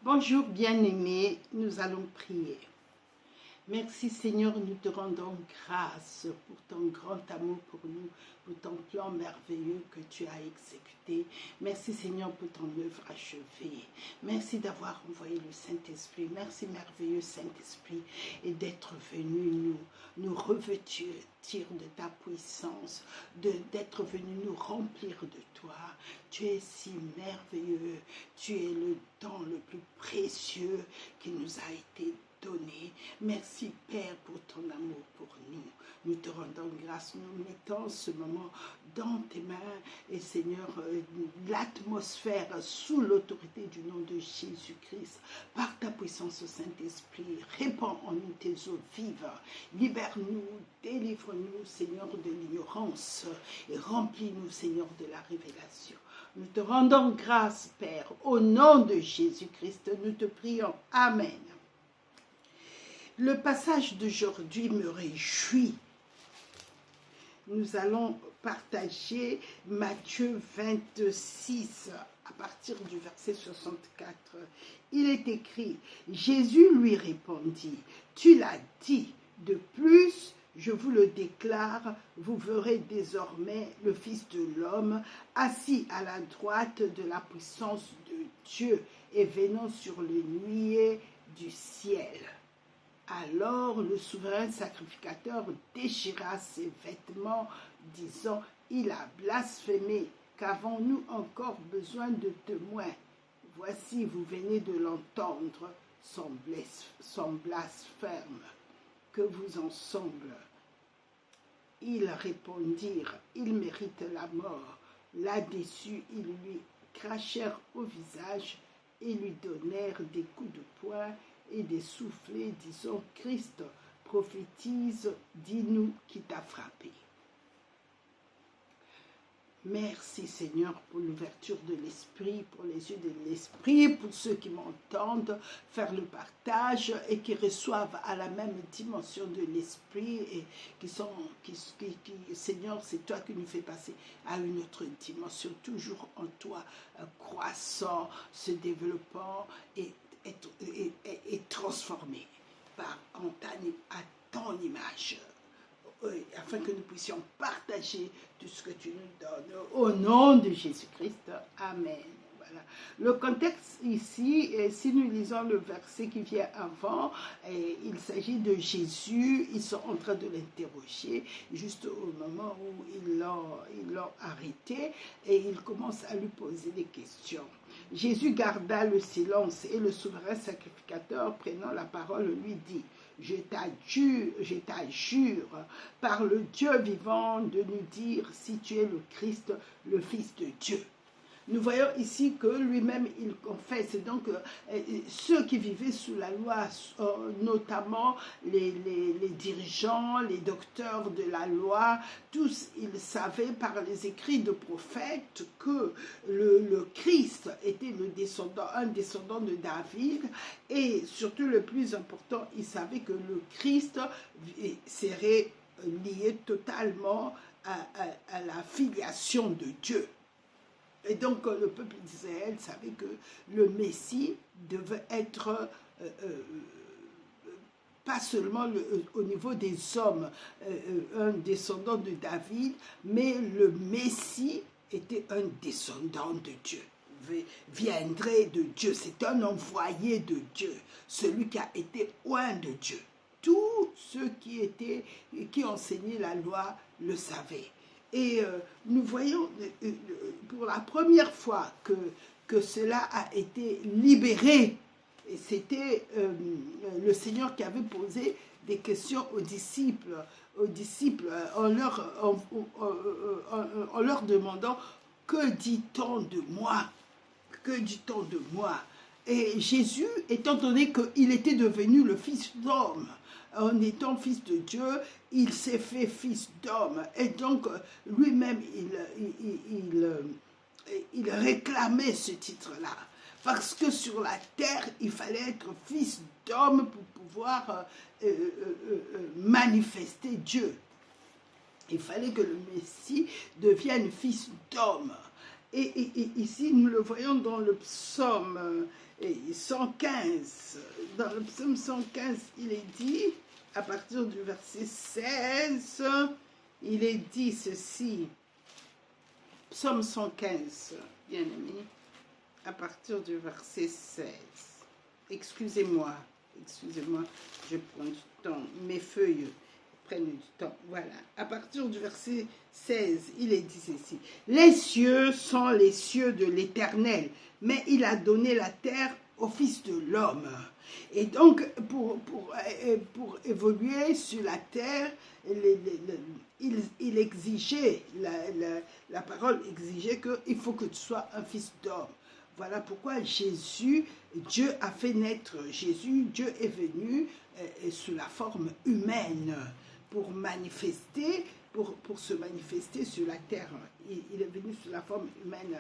Bonjour bien-aimés, nous allons prier. Merci Seigneur, nous te rendons grâce pour ton grand amour pour nous, pour ton plan merveilleux que tu as exécuté. Merci Seigneur pour ton œuvre achevée. Merci d'avoir envoyé le Saint-Esprit. Merci merveilleux Saint-Esprit et d'être venu nous revêtir de ta puissance, d'être venu nous remplir de toi. Tu es si merveilleux, tu es le don le plus précieux qui nous a été donné. Merci Père pour ton amour pour nous. Nous te rendons grâce, nous mettons ce moment dans tes mains et Seigneur, l'atmosphère sous l'autorité du nom de Jésus-Christ, par ta puissance au Saint-Esprit, répands en nous tes eaux vives, libère-nous, délivre-nous Seigneur de l'ignorance et remplis-nous Seigneur de la révélation. Nous te rendons grâce Père, au nom de Jésus-Christ, nous te prions. Amen. Le passage d'aujourd'hui me réjouit. Nous allons partager Matthieu 26 à partir du verset 64. Il est écrit, Jésus lui répondit, tu l'as dit, de plus, je vous le déclare, vous verrez désormais le Fils de l'homme assis à la droite de la puissance de Dieu et venant sur les nuées du ciel. Alors le souverain sacrificateur déchira ses vêtements, disant, il a blasphémé, qu'avons-nous encore besoin de témoins? Voici, vous venez de l'entendre, son blasphème. Que vous en semble? Ils répondirent, il mérite la mort. Là-dessus, ils lui crachèrent au visage et lui donnèrent des coups de poing et des soufflets, disant, Christ, prophétise, dis-nous qui t'a frappé. Merci Seigneur pour l'ouverture de l'esprit, pour les yeux de l'esprit, pour ceux qui m'entendent faire le partage et qui reçoivent à la même dimension de l'esprit et Seigneur, c'est toi qui nous fais passer à une autre dimension, toujours en toi, croissant, se développant et transformé à ton image, afin que nous puissions partager tout ce que tu nous donnes. Au nom de Jésus-Christ, Amen. Voilà. Le contexte ici, si nous lisons le verset qui vient avant, il s'agit de Jésus. Ils sont en train de l'interroger juste au moment où ils l'ont arrêté et ils commencent à lui poser des questions. Jésus garda le silence et le souverain sacrificateur, prenant la parole, lui dit, je t'adjure par le Dieu vivant de nous dire si tu es le Christ, le Fils de Dieu. Nous voyons ici que lui-même, il confesse. Donc, ceux qui vivaient sous la loi, notamment les dirigeants, les docteurs de la loi, tous, ils savaient par les écrits de prophètes que le Christ était un descendant de David. Et surtout, le plus important, ils savaient que le Christ serait lié totalement à la filiation de Dieu. Et donc, le peuple d'Israël savait que le Messie devait être, pas seulement au niveau des hommes, un descendant de David, mais le Messie était un descendant de Dieu, viendrait de Dieu. C'est un envoyé de Dieu, celui qui a été oint de Dieu. Tous ceux qui enseignaient la loi le savaient. Et nous voyons pour la première fois que cela a été libéré. Et c'était le Seigneur qui avait posé des questions aux disciples en leur demandant « Que dit-on de moi? Que dit-on de moi ?» Et Jésus, étant donné qu'il était devenu le Fils d'homme, en étant fils de Dieu, il s'est fait fils d'homme. Et donc, lui-même, il réclamait ce titre-là. Parce que sur la terre, il fallait être fils d'homme pour pouvoir manifester Dieu. Il fallait que le Messie devienne fils d'homme. Et ici, nous le voyons dans le psaume 115. Dans le psaume 115, il est dit, à partir du verset 16, il est dit ceci. Psaume 115, bien aimé, à partir du verset 16. Excusez-moi, je prends du temps. Mes feuilles prennent du temps. Voilà. À partir du verset 16, il est dit ceci. Les cieux sont les cieux de l'Éternel, mais il a donné la terre au Fils de l'homme. Et donc, pour évoluer sur la terre, il exigeait, la parole exigeait qu'il faut que tu sois un fils d'homme. Voilà pourquoi Jésus, Dieu a fait naître Jésus, Dieu est venu sous la forme humaine pour manifester, pour se manifester sur la terre. Il est venu sous la forme humaine.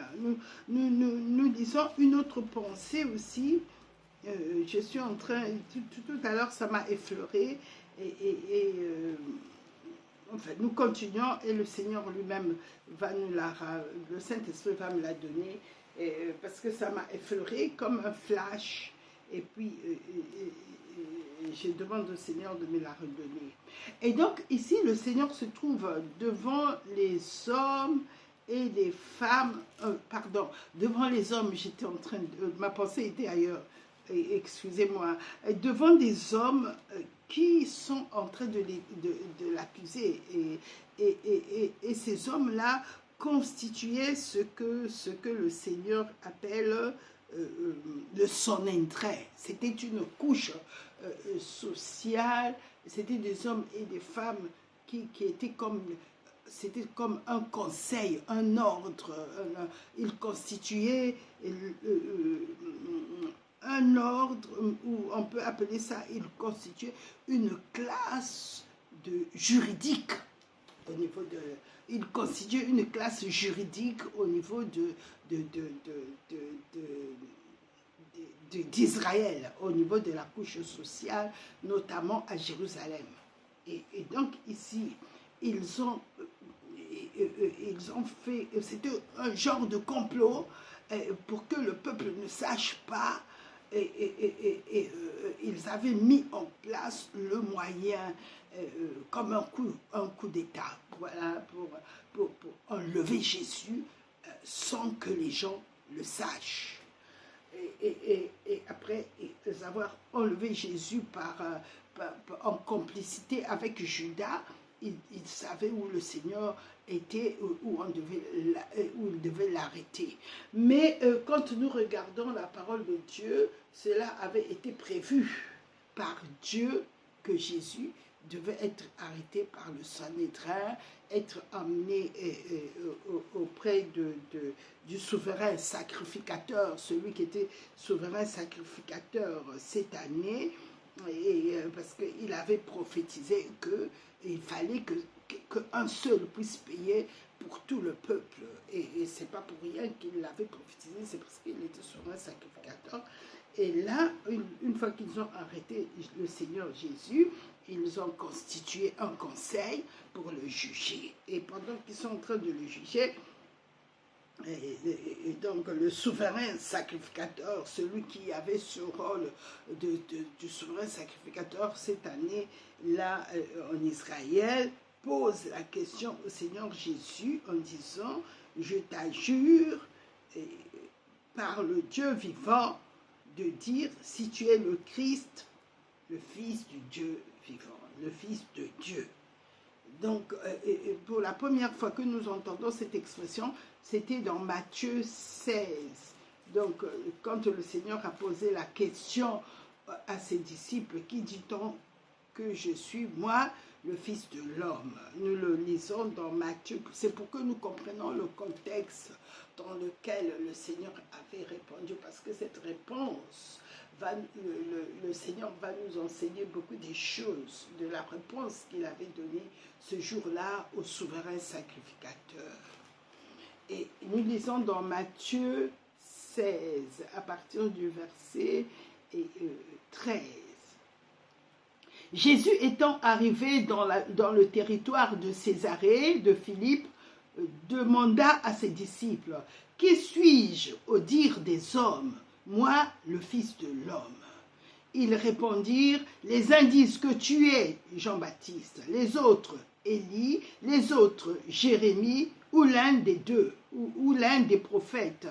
Nous lisons une autre pensée aussi. Je suis en train, tout à l'heure ça m'a effleuré enfin, nous continuons et le Seigneur lui-même va nous le Saint-Esprit va me la donner parce que ça m'a effleuré comme un flash et puis je demande au Seigneur de me la redonner. Et donc ici le Seigneur se trouve devant les hommes et les femmes, devant les hommes, j'étais en train de, ma pensée était ailleurs, excusez-moi, devant des hommes qui sont en train de l'accuser. Et ces hommes-là constituaient ce que le Seigneur appelle son intérêt. C'était une couche sociale, c'était des hommes et des femmes qui étaient comme... C'était comme un conseil, un ordre. Il constituait un ordre, ou on peut appeler ça, il constituait une classe juridique au niveau de... Il constituait une classe juridique au niveau d'Israël, au niveau de la couche sociale, notamment à Jérusalem. Et donc ici, ils ont fait, c'était un genre de complot pour que le peuple ne sache pas, ils avaient mis en place le moyen comme un coup d'État, voilà, pour enlever Jésus sans que les gens le sachent. Et après avoir enlevé Jésus en complicité avec Judas, il savait où le Seigneur était, où il devait l'arrêter. Mais quand nous regardons la parole de Dieu, cela avait été prévu par Dieu que Jésus devait être arrêté par le Sanhédrin, être emmené auprès du souverain sacrificateur, celui qui était souverain sacrificateur cette année, parce qu'il avait prophétisé qu'il fallait qu'un seul puisse payer pour tout le peuple. Et ce n'est pas pour rien qu'il l'avait prophétisé, c'est parce qu'il était souverain sacrificateur. Et là, une fois qu'ils ont arrêté le Seigneur Jésus, ils ont constitué un conseil pour le juger. Et pendant qu'ils sont en train de le juger, et donc le souverain sacrificateur, celui qui avait ce rôle du souverain sacrificateur cette année-là en Israël, pose la question au Seigneur Jésus en disant « Je t'adjure par le Dieu vivant de dire si tu es le Christ, le Fils du Dieu vivant, le Fils de Dieu. » Donc, pour la première fois que nous entendons cette expression, c'était dans Matthieu 16. Donc, quand le Seigneur a posé la question à ses disciples, qui dit-on que je suis, moi, le Fils de l'homme? Nous le lisons dans Matthieu. C'est pour que nous comprenions le contexte dans lequel le Seigneur avait répondu, parce que cette réponse, le Seigneur va nous enseigner beaucoup des choses de la réponse qu'il avait donnée ce jour-là au souverain sacrificateur. Et nous lisons dans Matthieu 16, à partir du verset 13. Jésus étant arrivé dans le territoire de Césarée, de Philippe, demanda à ses disciples, « Qui suis-je au dire des hommes, moi, le Fils de l'homme ?» Ils répondirent, « Les uns disent que tu es Jean-Baptiste, les autres Élie, les autres Jérémie, ou l'un des deux, ou l'un des prophètes.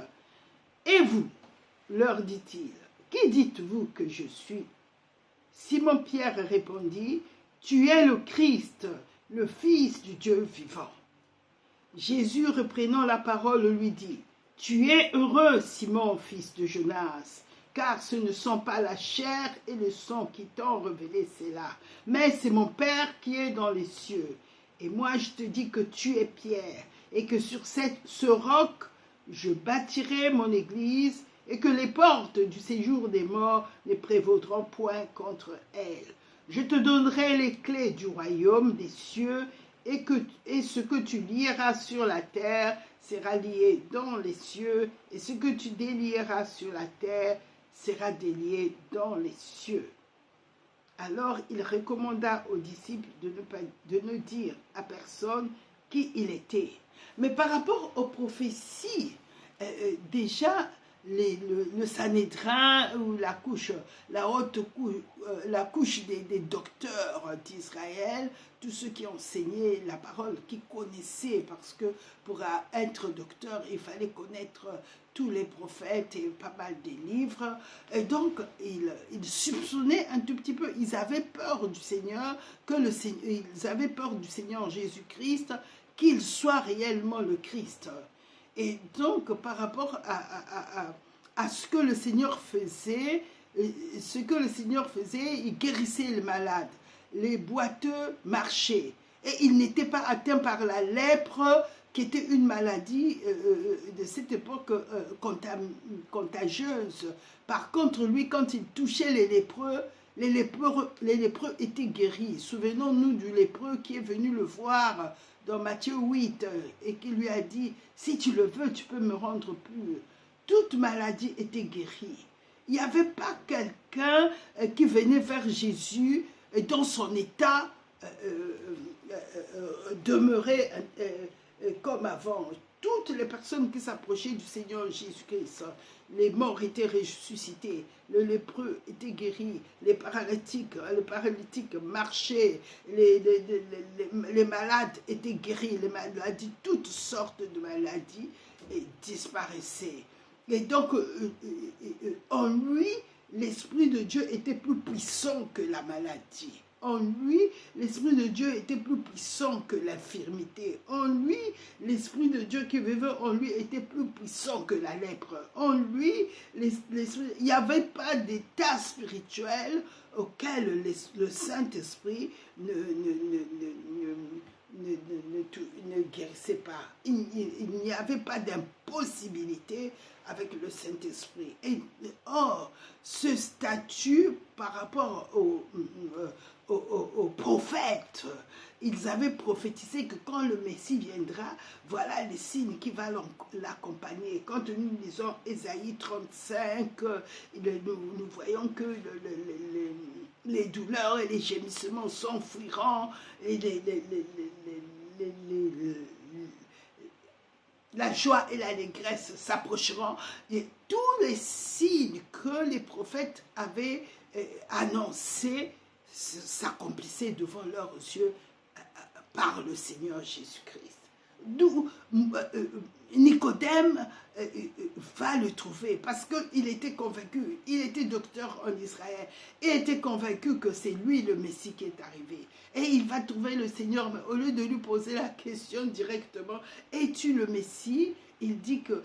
Et vous, leur dit-il, qui dites-vous que je suis ?» Simon-Pierre répondit, « Tu es le Christ, le Fils du Dieu vivant. » Jésus, reprenant la parole, lui dit, « Tu es heureux, Simon, fils de Jonas, car ce ne sont pas la chair et le sang qui t'ont révélé cela, mais c'est mon Père qui est dans les cieux. Et moi je te dis que tu es Pierre, et que sur ce roc je bâtirai mon église, et que les portes du séjour des morts ne prévaudront point contre elle. Je te donnerai les clés du royaume des cieux, et ce que tu lieras sur la terre sera lié dans les cieux, et ce que tu délieras sur la terre sera délié dans les cieux. » Alors il recommanda aux disciples de ne dire à personne qui il était. Mais par rapport aux prophéties, déjà le Sanhédrin ou la couche des docteurs d'Israël, tous ceux qui enseignaient la parole, qui connaissaient, parce que pour être docteur, il fallait connaître tous les prophètes et pas mal des livres. Et donc, ils soupçonnaient un tout petit peu, ils avaient peur du Seigneur, ils avaient peur du Seigneur Jésus-Christ, qu'il soit réellement le Christ. Et donc, par rapport à ce que le Seigneur faisait, il guérissait les malades, les boiteux marchaient, et il n'était pas atteint par la lèpre, qui était une maladie de cette époque contagieuse. Par contre, lui, quand il touchait les lépreux étaient guéris. Souvenons-nous du lépreux qui est venu le voir dans Matthieu 8 et qui lui a dit, « Si tu le veux, tu peux me rendre pur. » Toute maladie était guérie. Il n'y avait pas quelqu'un qui venait vers Jésus dans son état demeurait comme avant. Toutes les personnes qui s'approchaient du Seigneur Jésus-Christ, les morts étaient ressuscités, le lépreux était guéri, les paralytiques marchaient, les malades étaient guéris, les maladies, toutes sortes de maladies disparaissaient. Et donc, en lui, l'Esprit de Dieu était plus puissant que la maladie. En lui, l'Esprit de Dieu était plus puissant que l'infirmité. En lui, l'Esprit de Dieu qui vivait en lui était plus puissant que la lèpre. En lui, il n'y avait pas d'état spirituel auquel le Saint-Esprit ne guérissait pas. Il n'y avait pas d'impossibilité avec le Saint-Esprit. Et or, ce statut par rapport aux prophètes, ils avaient prophétisé que quand le Messie viendra, voilà les signes qui vont l'accompagner. Quand nous lisons Ésaïe 35, nous voyons que les douleurs et les gémissements s'enfuiront, et la joie et l'allégresse s'approcheront. Et tous les signes que les prophètes avaient annoncés s'accomplissaient devant leurs yeux par le Seigneur Jésus-Christ. D'où Nicodème va le trouver parce qu'il était convaincu, il était docteur en Israël, il était convaincu que c'est lui le Messie qui est arrivé. Et il va trouver le Seigneur, mais au lieu de lui poser la question directement, « Es-tu le Messie ?» Il dit que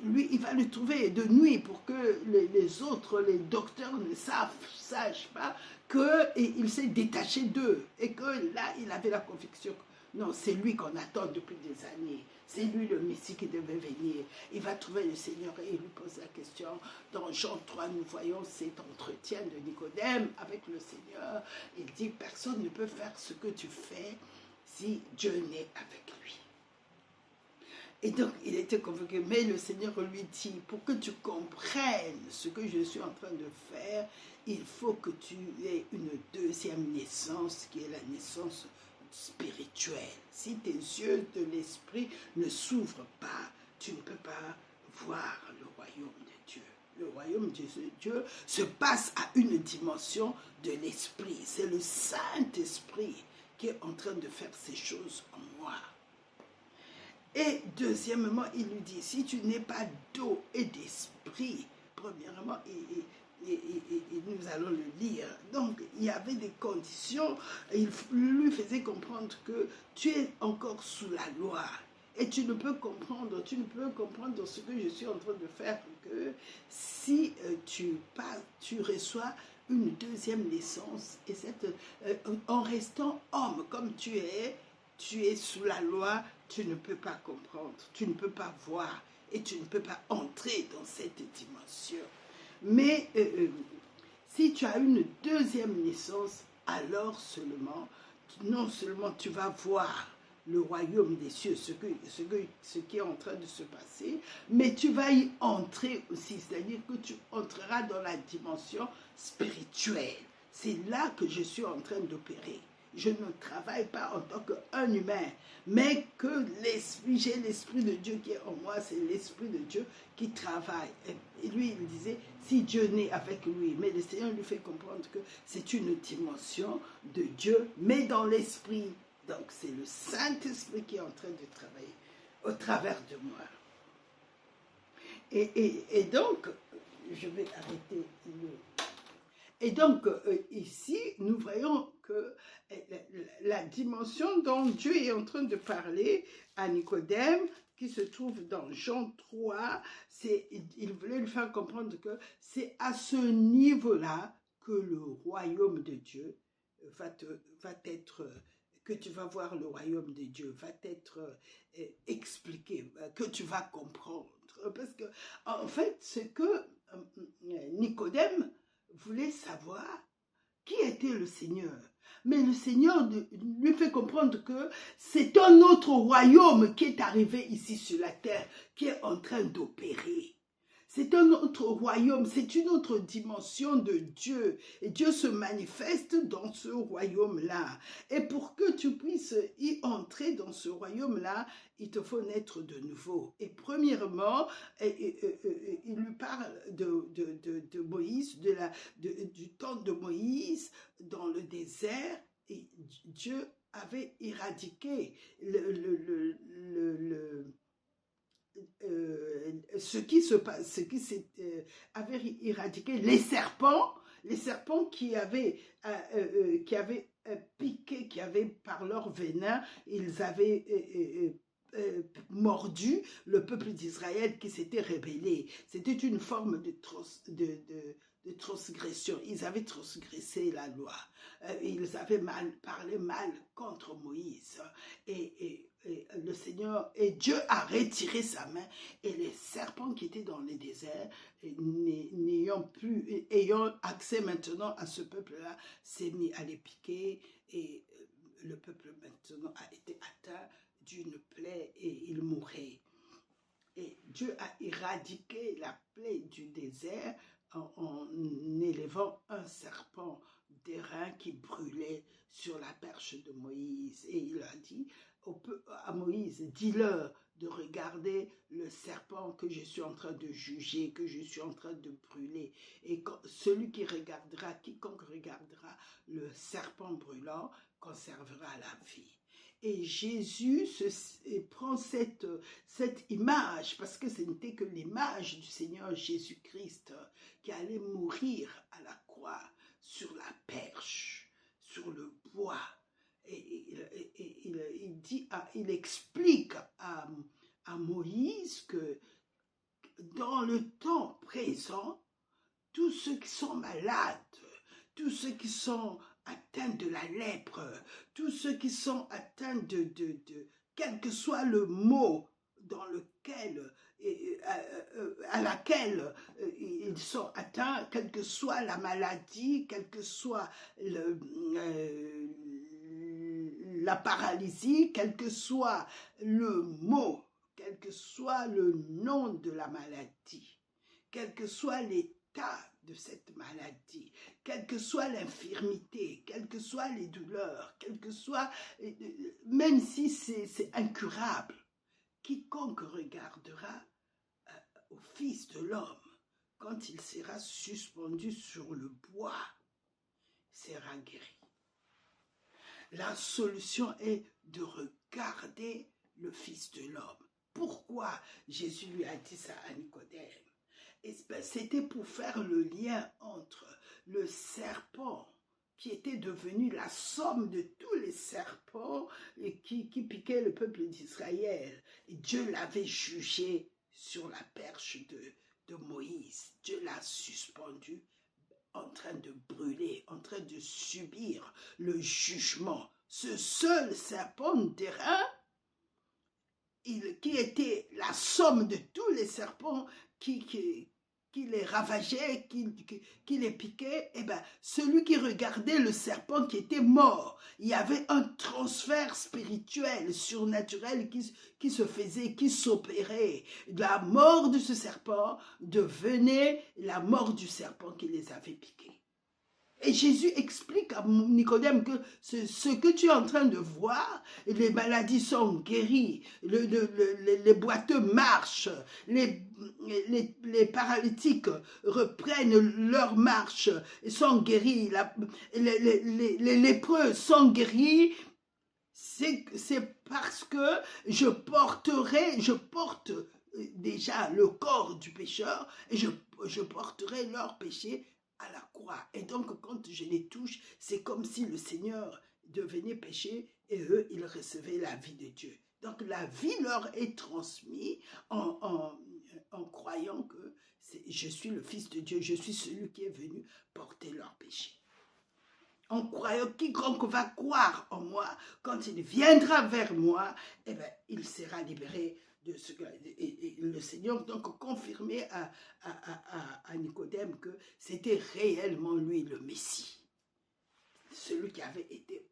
lui, il va le trouver de nuit pour que les autres, les docteurs ne sachent pas qu'il s'est détaché d'eux et que là, il avait la conviction. Non, c'est lui qu'on attend depuis des années. C'est lui le Messie qui devait venir. Il va trouver le Seigneur et il lui pose la question. Dans Jean 3, nous voyons cet entretien de Nicodème avec le Seigneur. Il dit, personne ne peut faire ce que tu fais si Dieu n'est avec lui. Et donc, il était convaincu. Mais le Seigneur lui dit, pour que tu comprennes ce que je suis en train de faire, il faut que tu aies une deuxième naissance, qui est la naissance spirituel. Si tes yeux de l'esprit ne s'ouvrent pas, tu ne peux pas voir le royaume de Dieu. Le royaume de Dieu se passe à une dimension de l'esprit. C'est le Saint-Esprit qui est en train de faire ces choses en moi. Et deuxièmement, il lui dit, si tu n'es pas d'eau et d'esprit, premièrement, et nous allons le lire. Donc, il y avait des conditions. Il lui faisait comprendre que tu es encore sous la loi. Et tu ne peux comprendre ce que je suis en train de faire que si tu reçois une deuxième naissance, et en restant homme comme tu es sous la loi, tu ne peux pas comprendre, tu ne peux pas voir et tu ne peux pas entrer dans cette dimension. Mais si tu as une deuxième naissance, alors seulement, non seulement tu vas voir le royaume des cieux, ce qui est en train de se passer, mais tu vas y entrer aussi, c'est-à-dire que tu entreras dans la dimension spirituelle. C'est là que je suis en train d'opérer. Je ne travaille pas en tant qu'un humain, mais que j'ai l'Esprit de Dieu qui est en moi, c'est l'Esprit de Dieu qui travaille. Et lui, il disait, si Dieu naît avec lui, mais le Seigneur lui fait comprendre que c'est une dimension de Dieu, mais dans l'Esprit. Donc, c'est le Saint-Esprit qui est en train de travailler au travers de moi. Et donc, je vais arrêter le... Et donc, ici, nous voyons que la dimension dont Dieu est en train de parler à Nicodème, qui se trouve dans Jean 3, il voulait lui faire comprendre que c'est à ce niveau-là que le royaume de Dieu va être, que tu vas voir le royaume de Dieu, va être expliqué, que tu vas comprendre. Parce que, en fait, ce que Nicodème voulait savoir qui était le Seigneur. Mais le Seigneur lui fait comprendre que c'est un autre royaume qui est arrivé ici sur la terre, qui est en train d'opérer. C'est un autre royaume, c'est une autre dimension de Dieu. Et Dieu se manifeste dans ce royaume-là. Et pour que tu puisses y entrer dans ce royaume-là, il te faut naître de nouveau. Et premièrement, il lui parle de Moïse, du temps de Moïse dans le désert. Et Dieu avait éradiqué ce qui avait éradiqué les serpents qui avaient piqué, qui avaient par leur venin, ils avaient mordu le peuple d'Israël qui s'était rébellé. C'était une forme de transgression. Ils avaient transgressé la loi. Ils avaient parlé mal contre Moïse. Et le Seigneur, et Dieu a retiré sa main, et les serpents qui étaient dans les déserts, ayant accès maintenant à ce peuple-là, s'est mis à les piquer, et le peuple maintenant a été atteint d'une plaie et il mourait. Et Dieu a éradiqué la plaie du désert en élevant un serpent d'airain qui brûlait sur la perche de Moïse. Et il a dit à Moïse, dis-leur de regarder le serpent que je suis en train de juger, que je suis en train de brûler. Et quiconque regardera le serpent brûlant conservera la vie. Et Jésus prend cette image, parce que ce n'était que l'image du Seigneur Jésus-Christ qui allait mourir à la croix sur la perche, sur le bois. Et il explique à Moïse que dans le temps présent, tous ceux qui sont malades, tous ceux qui sont atteints de la lèpre, tous ceux qui sont atteints de quel que soit le mot dans lequel, à laquelle ils sont atteints, quelle que soit la maladie, quelle que soit la paralysie, quel que soit le mot, quel que soit le nom de la maladie, quel que soit l'état de cette maladie, quelle que soit l'infirmité, quelles que soient les douleurs, même si c'est incurable, quiconque regardera au Fils de l'homme, quand il sera suspendu sur le bois, sera guéri. La solution est de regarder le Fils de l'homme. Pourquoi Jésus lui a dit ça à Nicodème? C'était pour faire le lien entre le serpent qui était devenu la somme de tous les serpents qui piquaient le peuple d'Israël. Dieu l'avait jugé sur la perche de Moïse. Dieu l'a suspendu en train de brûler, en train de subir le jugement. Ce seul serpent d'airain, qui était la somme de tous les serpents qui les ravageaient, qui les piquaient, eh ben, celui qui regardait le serpent qui était mort, il y avait un transfert spirituel, surnaturel qui se faisait, qui s'opérait. La mort de ce serpent devenait la mort du serpent qui les avait piqués. Et Jésus explique à Nicodème que ce que tu es en train de voir, les maladies sont guéries, les boiteux marchent, les paralytiques reprennent leur marche et sont guéris, les lépreux sont guéris. C'est parce que je porte déjà le corps du pécheur et je porterai leur péché à la croix. Et donc, quand je les touche, c'est comme si le Seigneur devenait péché et eux, ils recevaient la vie de Dieu. Donc, la vie leur est transmise en croyant que je suis le Fils de Dieu, je suis celui qui est venu porter leur péché. En croyant, quiconque va croire en moi, quand il viendra vers moi, eh ben, il sera libéré de ce que le Seigneur donc confirmait à Nicodème que c'était réellement lui le Messie, celui qui avait été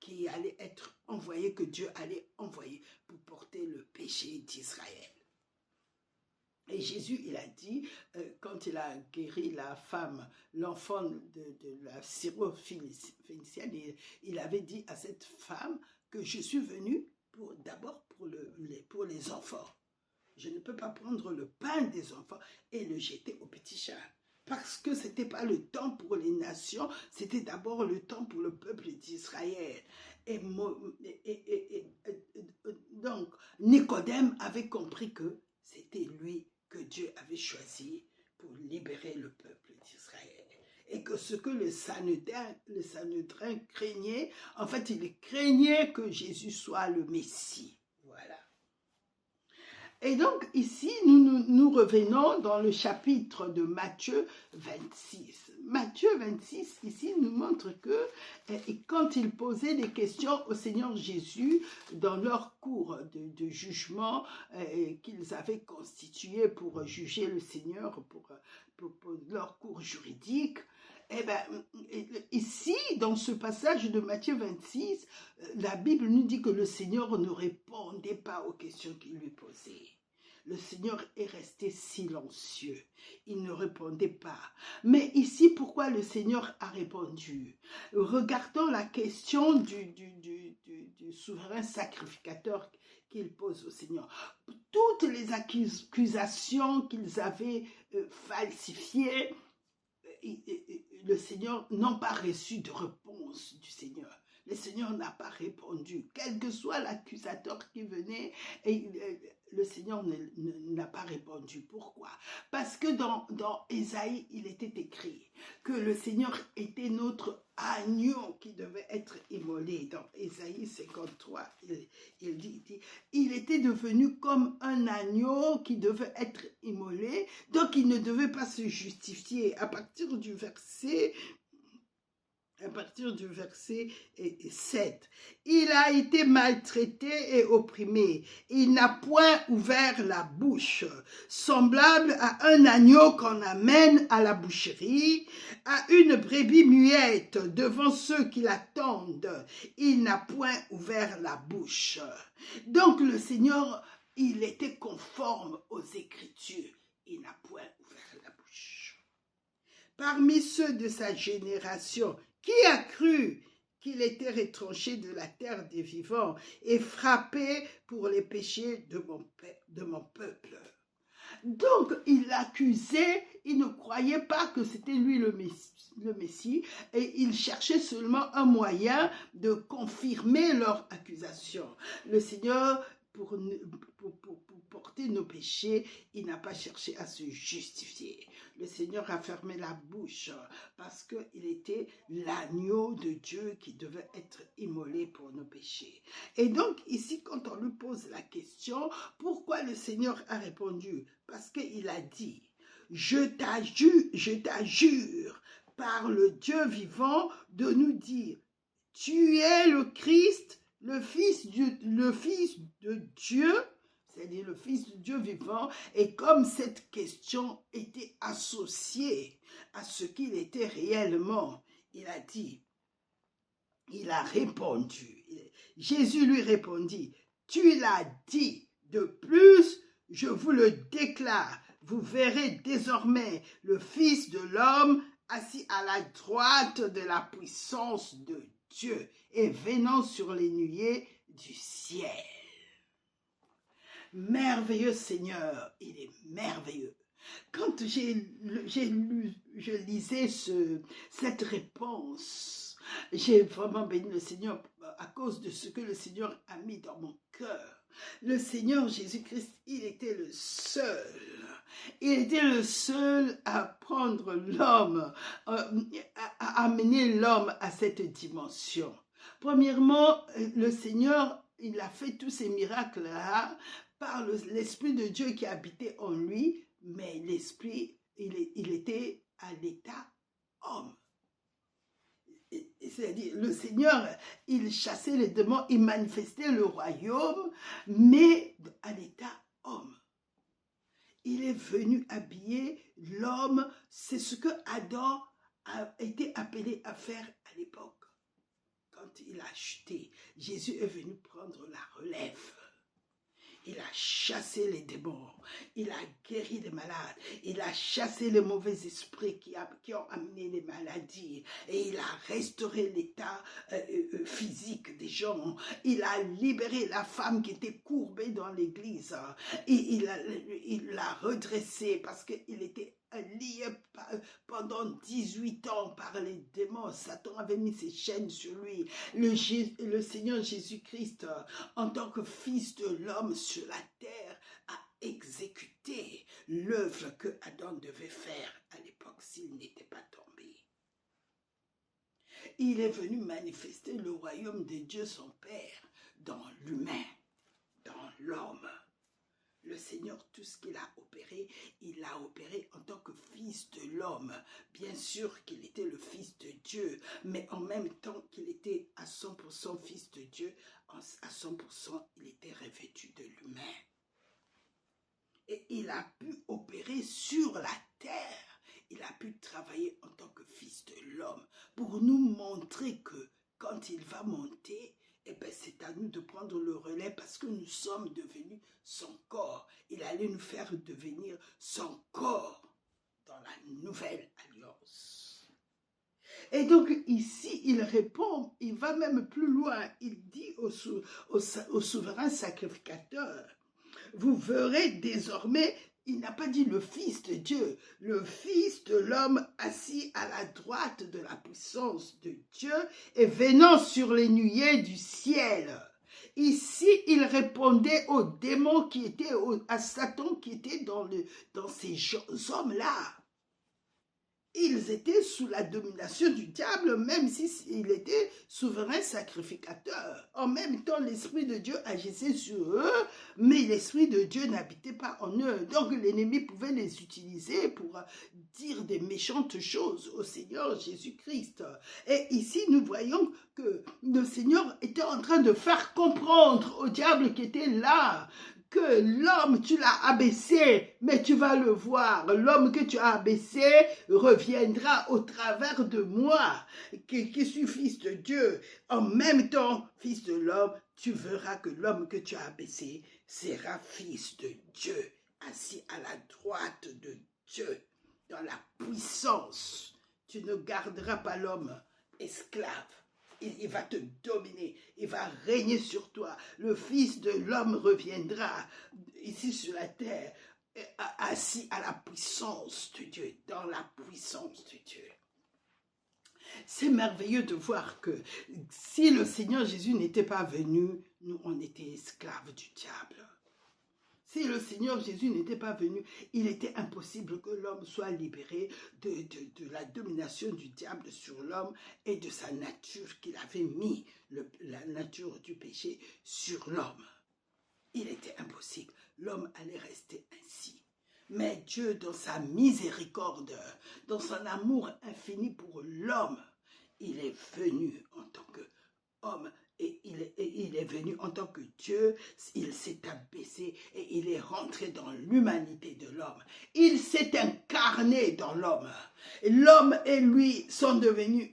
qui allait être envoyé, que Dieu allait envoyer pour porter le péché d'Israël. Et Jésus, il a dit, quand il a guéri la femme, l'enfant de la syro-phénicienne, il avait dit à cette femme que je suis venu d'abord pour les enfants. Je ne peux pas prendre le pain des enfants et le jeter aux petits chats. Parce que ce n'était pas le temps pour les nations, c'était d'abord le temps pour le peuple d'Israël. Donc, Nicodème avait compris que c'était lui que Dieu avait choisi pour libérer le peuple d'Israël. Et que ce que le Sanhédrin craignait, en fait, il craignait que Jésus soit le Messie. Voilà. Et donc, ici, nous revenons dans le chapitre de Matthieu 26. Matthieu 26, ici, nous montre que quand ils posaient des questions au Seigneur Jésus dans leur cours de jugement qu'ils avaient constitué pour juger le Seigneur, pour leur cours juridique, eh bien, ici, dans ce passage de Matthieu 26, la Bible nous dit que le Seigneur ne répondait pas aux questions qu'il lui posait. Le Seigneur est resté silencieux. Il ne répondait pas. Mais ici, pourquoi le Seigneur a répondu? Regardons la question du souverain sacrificateur qu'il pose au Seigneur. Toutes les accusations qu'ils avaient falsifiées, le Seigneur n'a pas reçu de réponse du Seigneur. Le Seigneur n'a pas répondu. Quel que soit l'accusateur qui venait, le Seigneur n'a pas répondu. Pourquoi? Parce que dans Ésaïe, il était écrit que le Seigneur était notre agneau qui devait être immolé. Dans Ésaïe 53, il dit, il était devenu comme un agneau qui devait être immolé, donc il ne devait pas se justifier. À partir du verset 7, il a été maltraité et opprimé, il n'a point ouvert la bouche, semblable à un agneau qu'on amène à la boucherie, à une brebis muette devant ceux qui l'attendent, il n'a point ouvert la bouche. Donc le Seigneur, il était conforme aux Écritures, il n'a point ouvert la bouche. parmi ceux de sa génération, qui a cru qu'il était retranché de la terre des vivants et frappé pour les péchés de mon peuple. Donc, il l'accusait, il ne croyait pas que c'était lui le Messie, et il cherchait seulement un moyen de confirmer leur accusation. Le Seigneur, pour porter nos péchés, il n'a pas cherché à se justifier. Le Seigneur a fermé la bouche parce qu'il était l'agneau de Dieu qui devait être immolé pour nos péchés. Et donc ici, quand on lui pose la question, pourquoi le Seigneur a répondu? Parce qu'il a dit, je t'adjure par le Dieu vivant de nous dire, tu es le Christ, le Fils de Dieu, c'est-à-dire le Fils de Dieu vivant, et comme cette question était associée à ce qu'il était réellement, il a dit, il a répondu, Jésus lui répondit, tu l'as dit, de plus, je vous le déclare, vous verrez désormais le Fils de l'homme assis à la droite de la puissance de Dieu et venant sur les nuées du ciel. Merveilleux Seigneur, il est merveilleux. Quand je lisais cette réponse, j'ai vraiment béni le Seigneur à cause de ce que le Seigneur a mis dans mon cœur. Le Seigneur Jésus-Christ, il était le seul. Il était le seul à prendre l'homme, à amener l'homme à cette dimension. Premièrement, le Seigneur, il a fait tous ces miracles-là par l'Esprit de Dieu qui habitait en lui, mais l'Esprit, il était à l'état homme. C'est-à-dire, le Seigneur, il chassait les démons, il manifestait le royaume, mais à l'état homme. Il est venu habiller l'homme, c'est ce que Adam a été appelé à faire à l'époque. Quand il a chuté, Jésus est venu prendre la relève. Il a chassé les démons, il a guéri les malades, il a chassé les mauvais esprits qui ont amené les maladies et il a restauré l'état physique des gens. Il a libéré la femme qui était courbée dans l'église. Il l'a redressée parce qu'il était lié pendant 18 ans par les démons. Satan avait mis ses chaînes sur lui. Le Seigneur Jésus-Christ, en tant que Fils de l'homme sur la terre, a exécuté l'œuvre que Adam devait faire à l'époque s'il n'était pas tombé. Il est venu manifester le royaume de Dieu son Père dans l'humain, dans l'homme. Le Seigneur, tout ce qu'il a opéré, il l'a opéré en tant que Fils de l'homme. Bien sûr qu'il était le Fils de Dieu, mais en même temps qu'il était à 100% Fils de Dieu, à 100% il était revêtu de l'humain. Et il a pu opérer sur la terre. Il a pu travailler en tant que Fils de l'homme pour nous montrer que quand il va monter, eh bien, c'est à nous de prendre le relais parce que nous sommes devenus son corps. Il allait nous faire devenir son corps dans la nouvelle alliance. Et donc ici, il répond, il va même plus loin. Il dit au souverain sacrificateur, vous verrez désormais, il n'a pas dit le Fils de Dieu, le Fils de l'homme assis à la droite de la puissance de Dieu et venant sur les nuées du ciel. Ici, il répondait aux démons qui étaient, à Satan qui était dans ces hommes-là. Ils étaient sous la domination du diable, même s'il était souverain sacrificateur. En même temps, l'Esprit de Dieu agissait sur eux, mais l'Esprit de Dieu n'habitait pas en eux. Donc l'ennemi pouvait les utiliser pour dire des méchantes choses au Seigneur Jésus-Christ. Et ici, nous voyons que le Seigneur était en train de faire comprendre au diable qui était là, que l'homme, tu l'as abaissé, mais tu vas le voir. L'homme que tu as abaissé reviendra au travers de moi, qui suis Fils de Dieu. En même temps, Fils de l'homme, tu verras que l'homme que tu as abaissé sera Fils de Dieu, assis à la droite de Dieu, dans la puissance Tu ne garderas pas l'homme esclave. Il va te dominer, il va régner sur toi. Le Fils de l'homme reviendra ici sur la terre, assis à la puissance de Dieu, dans la puissance de Dieu. C'est merveilleux de voir que si le Seigneur Jésus n'était pas venu, nous, on était esclaves du diable. Si le Seigneur Jésus n'était pas venu, il était impossible que l'homme soit libéré de la domination du diable sur l'homme et de sa nature qu'il avait mis, la nature du péché, sur l'homme. Il était impossible. L'homme allait rester ainsi. Mais Dieu, dans sa miséricorde, dans son amour infini pour l'homme, il est venu en tant qu'homme. Et il est venu en tant que Dieu, il s'est abaissé et il est rentré dans l'humanité de l'homme. Il s'est incarné dans l'homme. L'homme et lui sont devenus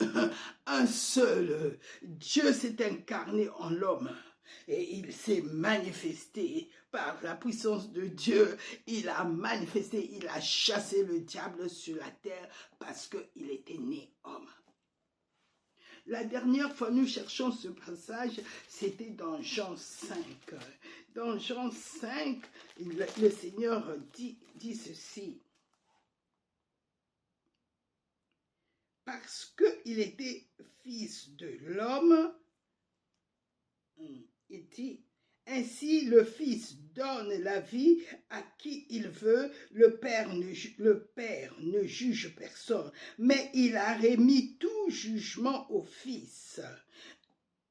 un seul. Dieu s'est incarné en l'homme. Et il s'est manifesté par la puissance de Dieu. Il a manifesté, il a chassé le diable sur la terre parce qu'il était né homme. La dernière fois, nous cherchons ce passage, c'était dans Jean 5. Dans Jean 5, le Seigneur dit ceci. Parce qu'il était fils de l'homme, il dit, ainsi le Fils donne la vie à qui il veut, le Père ne juge personne, mais il a remis tout jugement au Fils,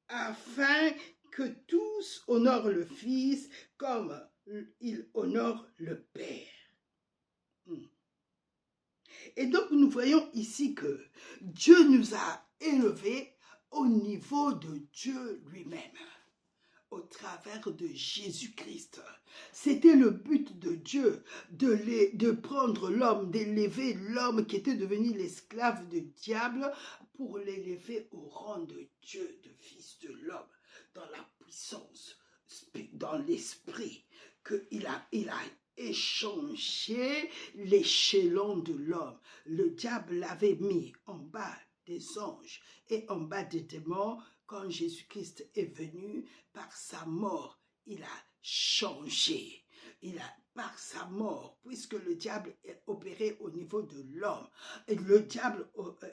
afin que tous honorent le Fils comme il honore le Père. Et donc nous voyons ici que Dieu nous a élevés au niveau de Dieu lui-même, au travers de Jésus-Christ. C'était le but de Dieu, de prendre l'homme, d'élever l'homme qui était devenu l'esclave du diable pour l'élever au rang de Dieu, de fils de l'homme, dans la puissance, dans l'esprit, qu'il a échangé l'échelon de l'homme. Le diable l'avait mis en bas des anges et en bas des démons. Quand Jésus-Christ est venu, par sa mort, il a changé. Par sa mort, puisque le diable est opéré au niveau de l'homme, et le diable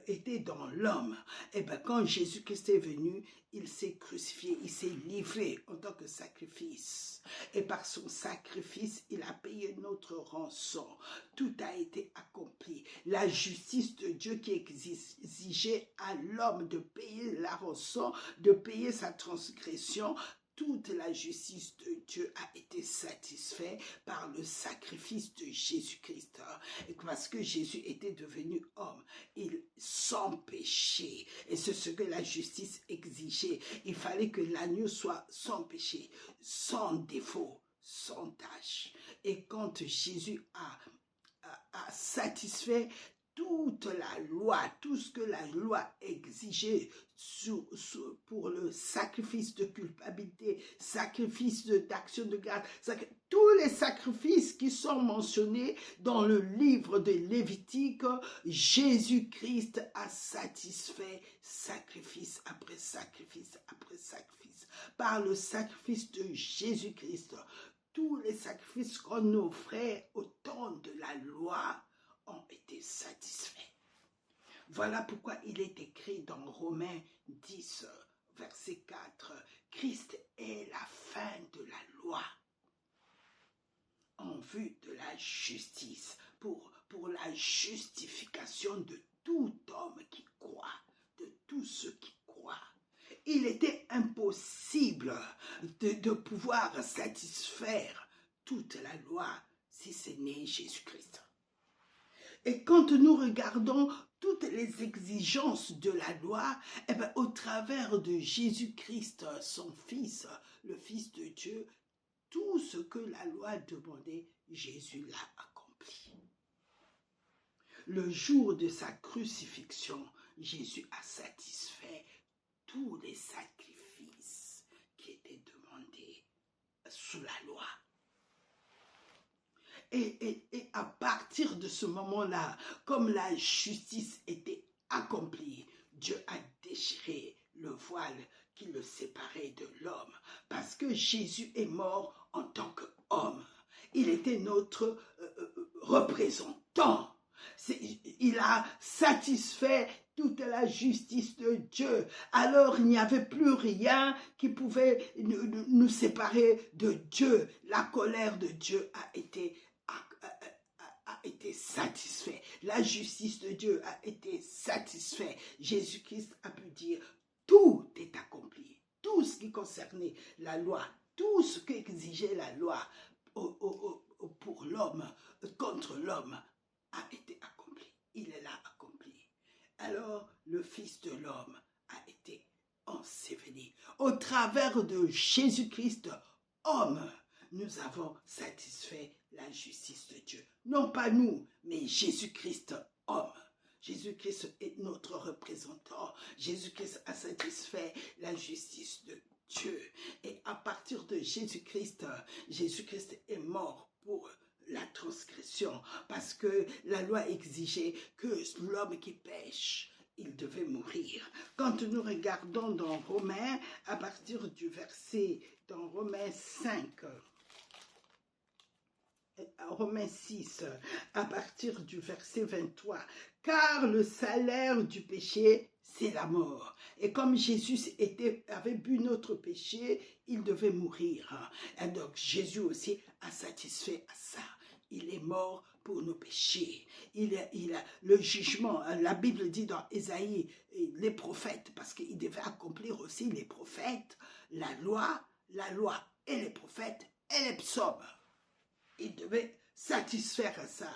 était dans l'homme, et bien quand Jésus-Christ est venu, il s'est crucifié, il s'est livré en tant que sacrifice. Et par son sacrifice, il a payé notre rançon. Tout a été accompli. La justice de Dieu qui exigeait à l'homme de payer la rançon, de payer sa transgression, toute la justice de Dieu a été satisfaite par le sacrifice de Jésus-Christ. Et parce que Jésus était devenu homme, il sans péché. Et c'est ce que la justice exigeait. Il fallait que l'agneau soit sans péché, sans défaut, sans tache. Et quand Jésus a satisfait toute la loi, tout ce que la loi exigeait pour le sacrifice de culpabilité, sacrifice d'action de grâce, tous les sacrifices qui sont mentionnés dans le livre de Lévitique, Jésus-Christ a satisfait sacrifice après sacrifice après sacrifice. Par le sacrifice de Jésus-Christ, tous les sacrifices qu'on offrait au temps de la loi ont été satisfaits. Voilà pourquoi il est écrit dans Romains 10, verset 4, Christ est la fin de la loi en vue de la justice, pour la justification de tout homme qui croit, de tous ceux qui croient. Il était impossible de pouvoir satisfaire toute la loi si ce n'est Jésus-Christ. Et quand nous regardons toutes les exigences de la loi, eh bien, au travers de Jésus-Christ, son Fils, le Fils de Dieu, tout ce que la loi demandait, Jésus l'a accompli. Le jour de sa crucifixion, Jésus a satisfait tous les sacrifices qui étaient demandés sous la loi. Et à partir de ce moment-là, comme la justice était accompli. Dieu a déchiré le voile qui le séparait de l'homme, parce que Jésus est mort en tant qu'homme. Il était notre représentant. Il a satisfait toute la justice de Dieu. Alors il n'y avait plus rien qui pouvait nous séparer de Dieu. La colère de Dieu a été satisfaite. La justice de Dieu a été satisfaite. Jésus-Christ a pu dire, tout est accompli. Tout ce qui concernait la loi, tout ce qu'exigeait la loi pour l'homme, contre l'homme, a été accompli. Il est là accompli. Alors, le Fils de l'homme a été enseveli. Au travers de Jésus-Christ, homme, nous avons satisfait la justice de Dieu. Non pas nous, mais Jésus-Christ, homme. Jésus-Christ est notre représentant. Jésus-Christ a satisfait la justice de Dieu. Et à partir de Jésus-Christ, Jésus-Christ est mort pour la transgression, parce que la loi exigeait que l'homme qui pêche, il devait mourir. Quand nous regardons dans Romains, à partir du verset, dans Romains 5, Romains 6, à partir du verset 23, car le salaire du péché, c'est la mort. Et comme Jésus avait bu notre péché, il devait mourir. Et donc Jésus aussi a satisfait à ça. Il est mort pour nos péchés. Il a le jugement. La Bible dit dans Ésaïe, les prophètes, parce qu'il devait accomplir aussi les prophètes, la loi et les prophètes et les psaumes. Il devait satisfaire à ça.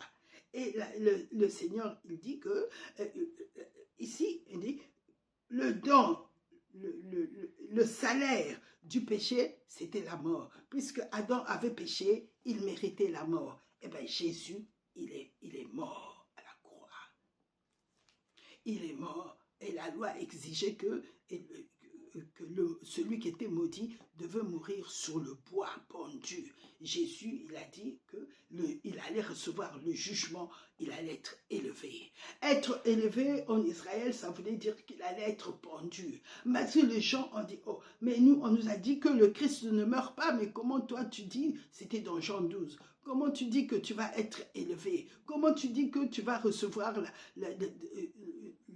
Et le Seigneur, il dit que, ici, il dit, le don, le salaire du péché, c'était la mort. Puisque Adam avait péché, il méritait la mort. Eh bien, Jésus, il est mort à la croix. Il est mort. Et la loi exigeait que celui qui était maudit devait mourir sur le bois pendu. Jésus, il a dit qu'il allait recevoir le jugement, il allait être élevé. Être élevé en Israël, ça voulait dire qu'il allait être pendu. Mais si les gens ont dit, oh, mais nous, on nous a dit que le Christ ne meurt pas, mais comment toi tu dis, c'était dans Jean 12, comment tu dis que tu vas être élevé? Comment tu dis que tu vas recevoir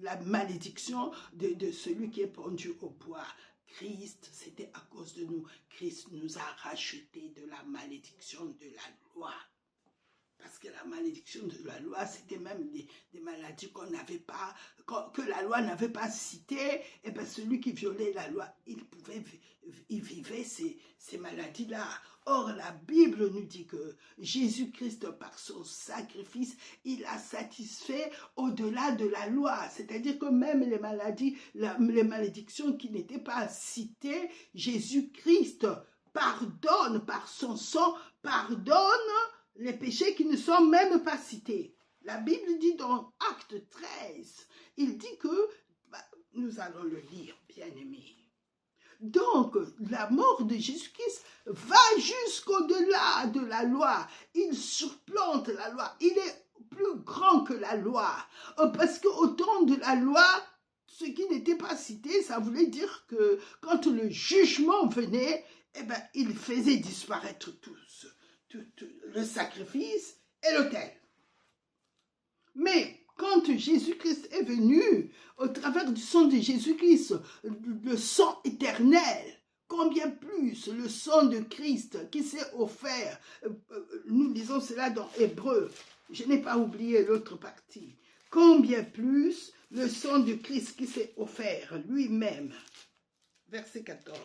la malédiction de celui qui est pendu au bois? Christ, c'était à cause de nous. Christ nous a rachetés de la malédiction de la loi. Parce que la malédiction de la loi, c'était même des maladies qu'on n'avait pas, que la loi n'avait pas citées. Et bien celui qui violait la loi, il vivait ces maladies-là. Or, la Bible nous dit que Jésus-Christ, par son sacrifice, il a satisfait au-delà de la loi. C'est-à-dire que même les maladies, les malédictions qui n'étaient pas citées, Jésus-Christ pardonne par son sang, pardonne les péchés qui ne sont même pas cités. La Bible dit dans Acte 13, il dit que, nous allons le lire, bien-aimés. Donc, la mort de Jésus-Christ va jusqu'au-delà de la loi. Il surplante la loi. Il est plus grand que la loi. Parce qu'au temps de la loi, ce qui n'était pas cité, ça voulait dire que quand le jugement venait, eh ben, il faisait disparaître tout le sacrifice et l'autel. Mais quand Jésus-Christ est venu, au travers du sang de Jésus-Christ, le sang éternel, combien plus le sang de Christ qui s'est offert, nous lisons cela dans Hébreux, je n'ai pas oublié l'autre partie, combien plus le sang de Christ qui s'est offert lui-même, verset 14.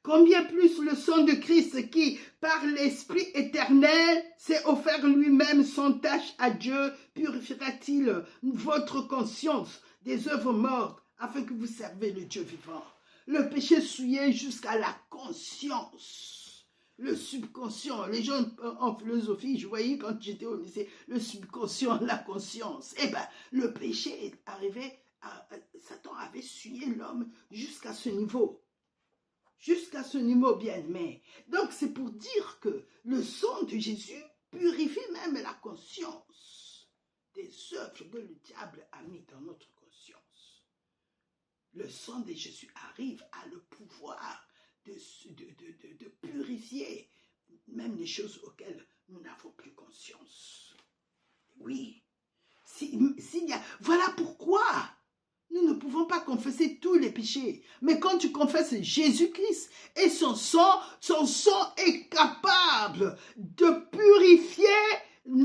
Combien plus le sang de Christ qui, par l'Esprit éternel, s'est offert lui-même sans tache à Dieu, purifiera-t-il votre conscience des œuvres mortes, afin que vous servez le Dieu vivant. Le péché souillait jusqu'à la conscience, le subconscient. Les gens en philosophie, je voyais quand j'étais au lycée, le subconscient, la conscience. Eh bien, le péché est arrivé, Satan avait souillé l'homme jusqu'à ce niveau. Jusqu'à ce niveau bien-aimé. Donc, c'est pour dire que le sang de Jésus purifie même la conscience. des œuvres que le diable a mis dans notre conscience. Le sang de Jésus arrive à le pouvoir de purifier même les choses auxquelles nous n'avons plus conscience. Oui, voilà pourquoi nous ne pouvons pas confesser tous les péchés. Mais quand tu confesses Jésus-Christ et son sang est capable de purifier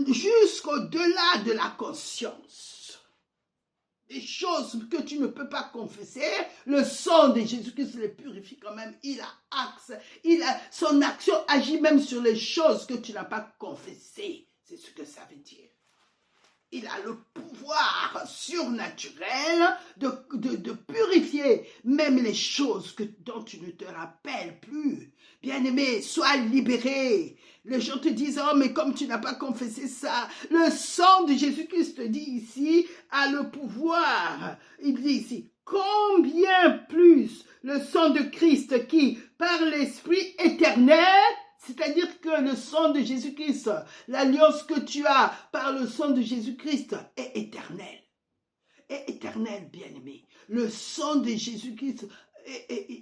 jusqu'au-delà de la conscience. Des choses que tu ne peux pas confesser, le sang de Jésus-Christ les purifie quand même. Son action agit même sur les choses que tu n'as pas confessées. C'est ce que ça veut dire. Il a le pouvoir surnaturel de purifier même les choses dont tu ne te rappelles plus. Bien-aimé, sois libéré. Les gens te disent, oh, mais comme tu n'as pas confessé ça, le sang de Jésus-Christ dit ici, a le pouvoir. Il dit ici, combien plus le sang de Christ qui, par l'Esprit éternel, c'est-à-dire que le sang de Jésus-Christ, l'alliance que tu as par le sang de Jésus-Christ est éternelle. Est éternelle, bien-aimé. Le sang de Jésus-Christ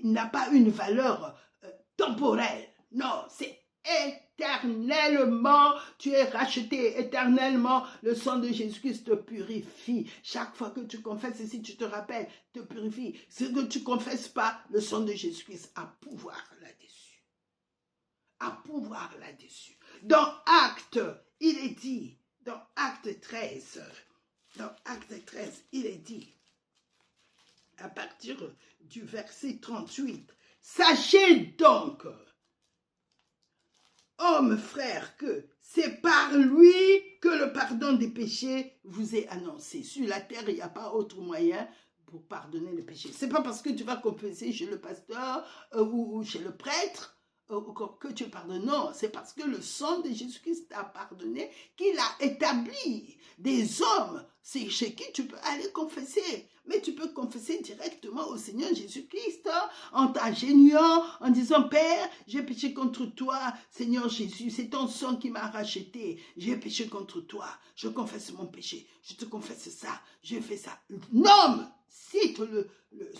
n'a pas une valeur temporelle. Non, c'est éternellement, tu es racheté. Éternellement, le sang de Jésus-Christ te purifie. Chaque fois que tu confesses, et si tu te rappelles, te purifie. Ce que tu ne confesses pas, le sang de Jésus-Christ a pouvoir là-dessus. À pouvoir là-dessus. Dans Actes, il est dit, dans Actes 13, il est dit, à partir du verset 38, sachez donc, hommes frères, que c'est par lui que le pardon des péchés vous est annoncé. Sur la terre, il n'y a pas autre moyen pour pardonner les péchés. Ce n'est pas parce que tu vas confesser chez le pasteur ou chez le prêtre que tu pardonnes. Non, c'est parce que le sang de Jésus-Christ t'a pardonné, qu'il a établi des hommes, c'est chez qui tu peux aller confesser. Mais tu peux confesser directement au Seigneur Jésus-Christ en t'agenouillant, en disant, Père, j'ai péché contre toi, Seigneur Jésus, c'est ton sang qui m'a racheté, j'ai péché contre toi, je confesse mon péché, je te confesse ça, j'ai fait ça. Nomme, cite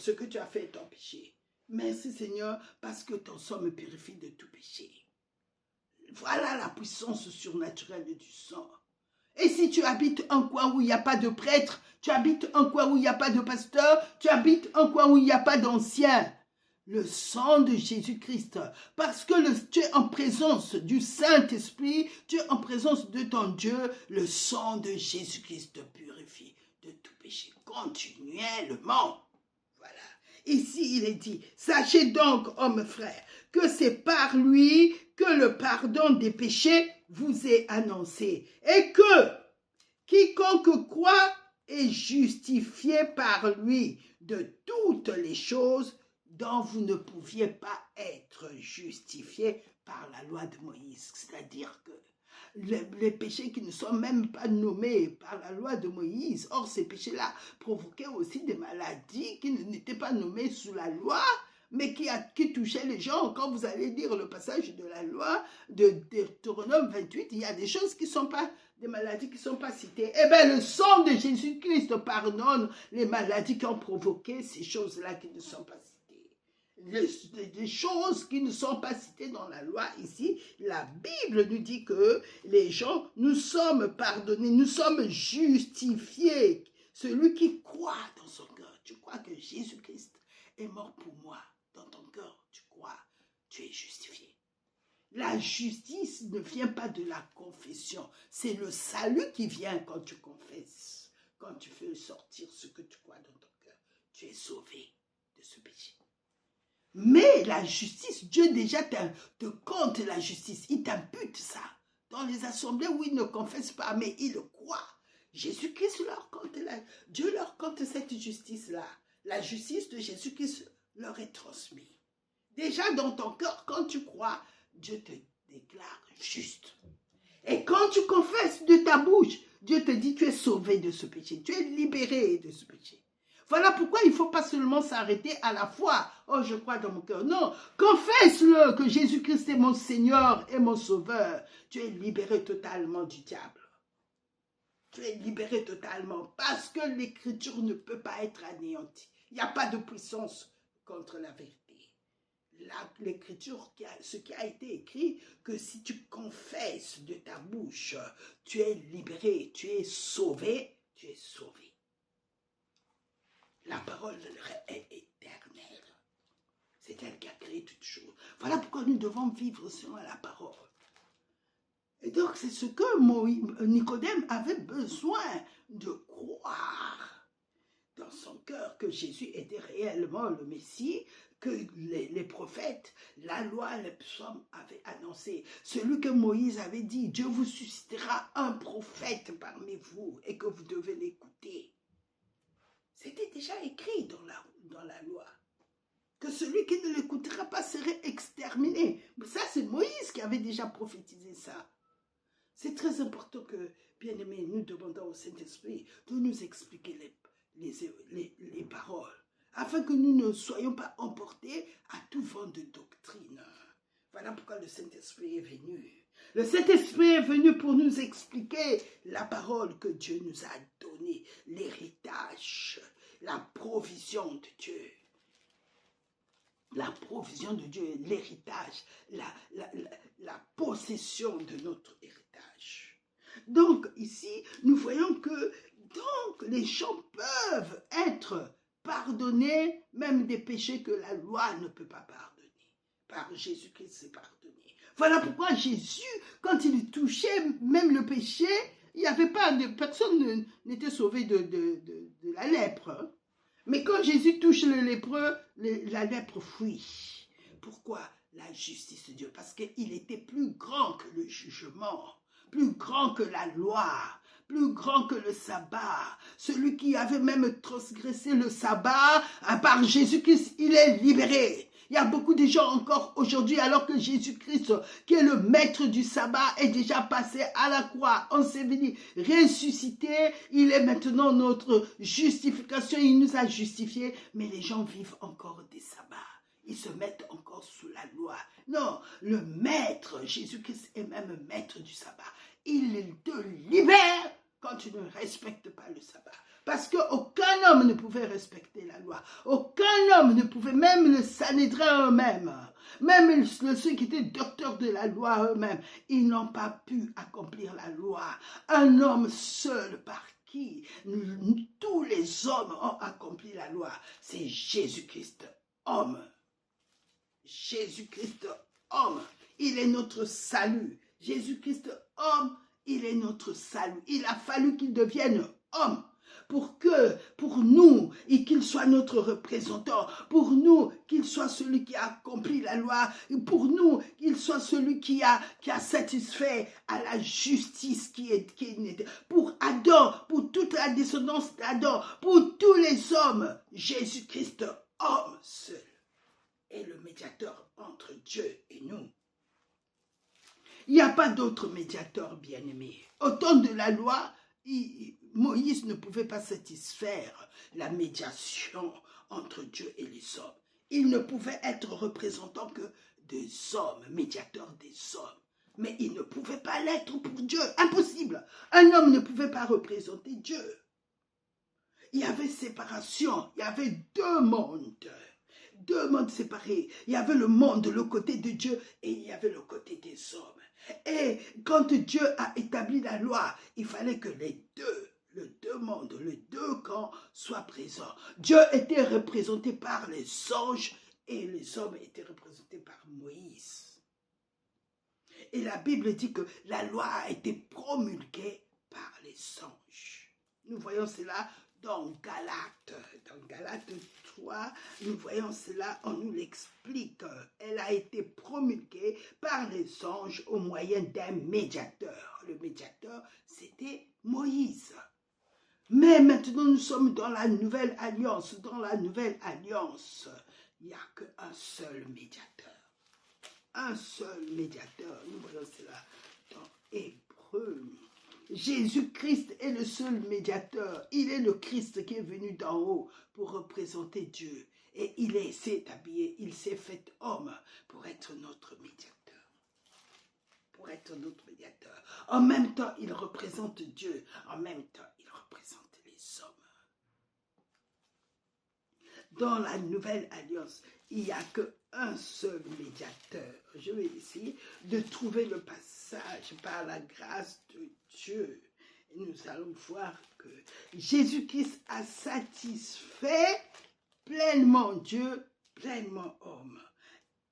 ce que tu as fait ton péché. Merci Seigneur, parce que ton sang me purifie de tout péché. Voilà la puissance surnaturelle du sang. Et si tu habites un coin où il n'y a pas de prêtre, tu habites un coin où il n'y a pas de pasteur, tu habites un coin où il n'y a pas d'ancien, le sang de Jésus-Christ, parce que tu es en présence du Saint-Esprit, tu es en présence de ton Dieu, le sang de Jésus-Christ te purifie de tout péché continuellement. Ici, il est dit, sachez donc, hommes frères, que c'est par lui que le pardon des péchés vous est annoncé et que quiconque croit est justifié par lui de toutes les choses dont vous ne pouviez pas être justifiés par la loi de Moïse. C'est-à-dire que les péchés qui ne sont même pas nommés par la loi de Moïse. Or, ces péchés-là provoquaient aussi des maladies qui n'étaient pas nommées sous la loi, mais qui touchaient les gens. Quand vous allez lire le passage de la loi de Deutéronome 28, il y a des choses qui ne sont pas, des maladies qui ne sont pas citées. Eh bien, le sang de Jésus-Christ pardonne les maladies qui ont provoqué ces choses-là qui ne sont pas citées. Les choses qui ne sont pas citées dans la loi ici, la Bible nous dit que les gens, nous sommes pardonnés, nous sommes justifiés. Celui qui croit dans son cœur, tu crois que Jésus-Christ est mort pour moi, dans ton cœur, tu crois, tu es justifié. La justice ne vient pas de la confession, c'est le salut qui vient quand tu confesses, quand tu fais sortir ce que tu crois dans ton cœur. Tu es sauvé de ce péché. Mais la justice, Dieu déjà te compte la justice, il t'impute ça. Dans les assemblées où ils ne confessent pas, mais ils le croient. Jésus-Christ leur compte, Dieu leur compte cette justice-là. La justice de Jésus-Christ leur est transmise. Déjà dans ton cœur, quand tu crois, Dieu te déclare juste. Et quand tu confesses de ta bouche, Dieu te dit tu es sauvé de ce péché, tu es libéré de ce péché. Voilà pourquoi il ne faut pas seulement s'arrêter à la foi. Oh, je crois dans mon cœur. Non, confesse-le que Jésus-Christ est mon Seigneur et mon Sauveur. Tu es libéré totalement du diable. Tu es libéré totalement parce que l'écriture ne peut pas être anéantie. Il n'y a pas de puissance contre la vérité. L'écriture, ce qui a été écrit, que si tu confesses de ta bouche, tu es libéré, tu es sauvé, tu es sauvé. La parole est éternelle. C'est elle qui a créé toutes choses. Voilà pourquoi nous devons vivre selon la parole. Et donc, c'est ce que Nicodème avait besoin de croire dans son cœur, que Jésus était réellement le Messie, que les prophètes, la loi, les psaumes avaient annoncé. Celui que Moïse avait dit, Dieu vous suscitera un prophète parmi vous et que vous devez l'écouter. C'était déjà écrit dans la loi. Que celui qui ne l'écoutera pas serait exterminé. Ça, c'est Moïse qui avait déjà prophétisé ça. C'est très important que, bien aimés, nous demandons au Saint-Esprit de nous expliquer les paroles, afin que nous ne soyons pas emportés à tout vent de doctrine. Voilà pourquoi le Saint-Esprit est venu. Le Saint-Esprit est venu pour nous expliquer la parole que Dieu nous a donnée, l'héritage, la provision de Dieu. La provision de Dieu, l'héritage, la possession de notre héritage. Donc ici, nous voyons que les gens peuvent être pardonnés, même des péchés que la loi ne peut pas pardonner. Par Jésus-Christ, c'est pardonné. Voilà pourquoi Jésus, quand il touchait même le péché, il n'y avait pas de personne n'était sauvé de la lèpre. Hein. Mais quand Jésus touche le lépreux, la lèpre fuit. Pourquoi? La justice de Dieu. Parce qu'il était plus grand que le jugement, plus grand que la loi, plus grand que le sabbat. Celui qui avait même transgressé le sabbat, par Jésus-Christ, il est libéré. Il y a beaucoup de gens encore aujourd'hui, alors que Jésus-Christ, qui est le maître du sabbat, est déjà passé à la croix, enseveli, ressuscité. Il est maintenant notre justification, il nous a justifiés, mais les gens vivent encore des sabbats. Ils se mettent encore sous la loi. Non, le maître, Jésus-Christ est même maître du sabbat. Il te libère quand tu ne respectes pas le sabbat. Parce qu'aucun homme ne pouvait respecter la loi. Aucun homme ne pouvait, même le Sanhédrin eux-mêmes, même ceux qui étaient docteurs de la loi eux-mêmes, ils n'ont pas pu accomplir la loi. Un homme seul par qui tous les hommes ont accompli la loi, c'est Jésus-Christ, homme. Jésus-Christ, homme, il est notre salut. Jésus-Christ, homme, il est notre salut. Il a fallu qu'il devienne homme pour nous, et qu'il soit notre représentant, pour nous, qu'il soit celui qui a accompli la loi, et pour nous, qu'il soit celui qui a satisfait à la justice qui est pour Adam, pour toute la descendance d'Adam, pour tous les hommes, Jésus-Christ, homme seul, est le médiateur entre Dieu et nous. Il n'y a pas d'autre médiateur, bien-aimé. Au temps de la loi, Moïse ne pouvait pas satisfaire la médiation entre Dieu et les hommes. Il ne pouvait être représentant que des hommes, médiateur des hommes. Mais il ne pouvait pas l'être pour Dieu. Impossible. Un homme ne pouvait pas représenter Dieu. Il y avait séparation. Il y avait deux mondes séparés. Il y avait le monde, le côté de Dieu, et il y avait le côté des hommes. Et quand Dieu a établi la loi, il fallait que les deux mondes, les deux camps soient présents. Dieu était représenté par les anges et les hommes étaient représentés par Moïse. Et la Bible dit que la loi a été promulguée par les anges. Nous voyons cela dans Galates 3, nous voyons cela, on nous l'explique. Elle a été promulguée par les anges au moyen d'un médiateur. Le médiateur, c'était Moïse. Mais maintenant, nous sommes dans la nouvelle alliance. Dans la nouvelle alliance, il n'y a qu'un seul médiateur. Un seul médiateur. Nous voyons cela dans Hébreux. Jésus-Christ est le seul médiateur. Il est le Christ qui est venu d'en haut pour représenter Dieu. Et il s'est habillé, il s'est fait homme pour être notre médiateur. pour être notre médiateur. En même temps, il représente Dieu. En même temps, il représente les hommes. Dans la nouvelle alliance, il n'y a qu'un seul médiateur. Je vais essayer de trouver le passage par la grâce de Dieu. Et nous allons voir que Jésus-Christ a satisfait pleinement Dieu, pleinement homme.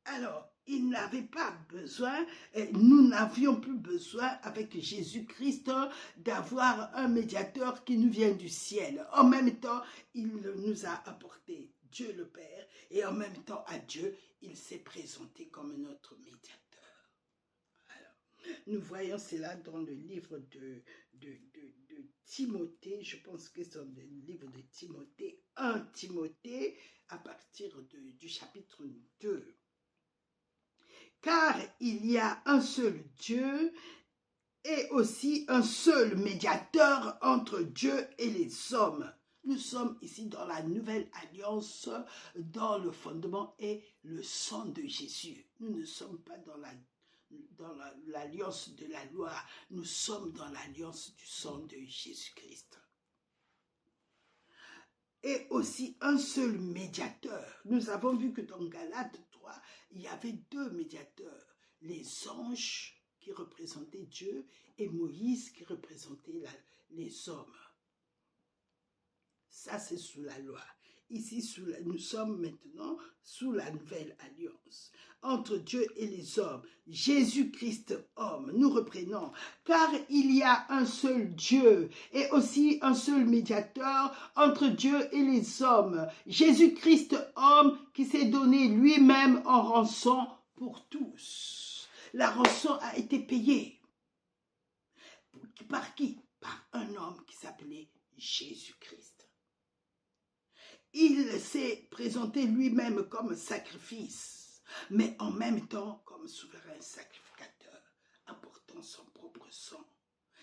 Alors, il n'avait pas besoin, nous n'avions plus besoin avec Jésus-Christ d'avoir un médiateur qui nous vient du ciel. En même temps, il nous a apporté Dieu le Père et en même temps à Dieu, il s'est présenté comme notre médiateur. Alors, nous voyons cela dans le livre de Timothée, je pense que c'est dans le livre de Timothée, 1 Timothée, à partir du chapitre 2. Car il y a un seul Dieu et aussi un seul médiateur entre Dieu et les hommes. Nous sommes ici dans la nouvelle alliance, dans le fondement est le sang de Jésus. Nous ne sommes pas dans l'alliance de la loi, nous sommes dans l'alliance du sang de Jésus-Christ. Et aussi un seul médiateur. Nous avons vu que dans Galates 3, il y avait deux médiateurs. Les anges qui représentaient Dieu et Moïse qui représentait les hommes. Ça, c'est sous la loi. Ici, nous sommes maintenant sous la nouvelle alliance. Entre Dieu et les hommes, Jésus-Christ homme, nous reprenons. Car il y a un seul Dieu et aussi un seul médiateur entre Dieu et les hommes. Jésus-Christ homme qui s'est donné lui-même en rançon pour tous. La rançon a été payée. Par qui? Par un homme qui s'appelait Jésus-Christ. Il s'est présenté lui-même comme sacrifice, mais en même temps comme souverain sacrificateur, apportant son propre sang.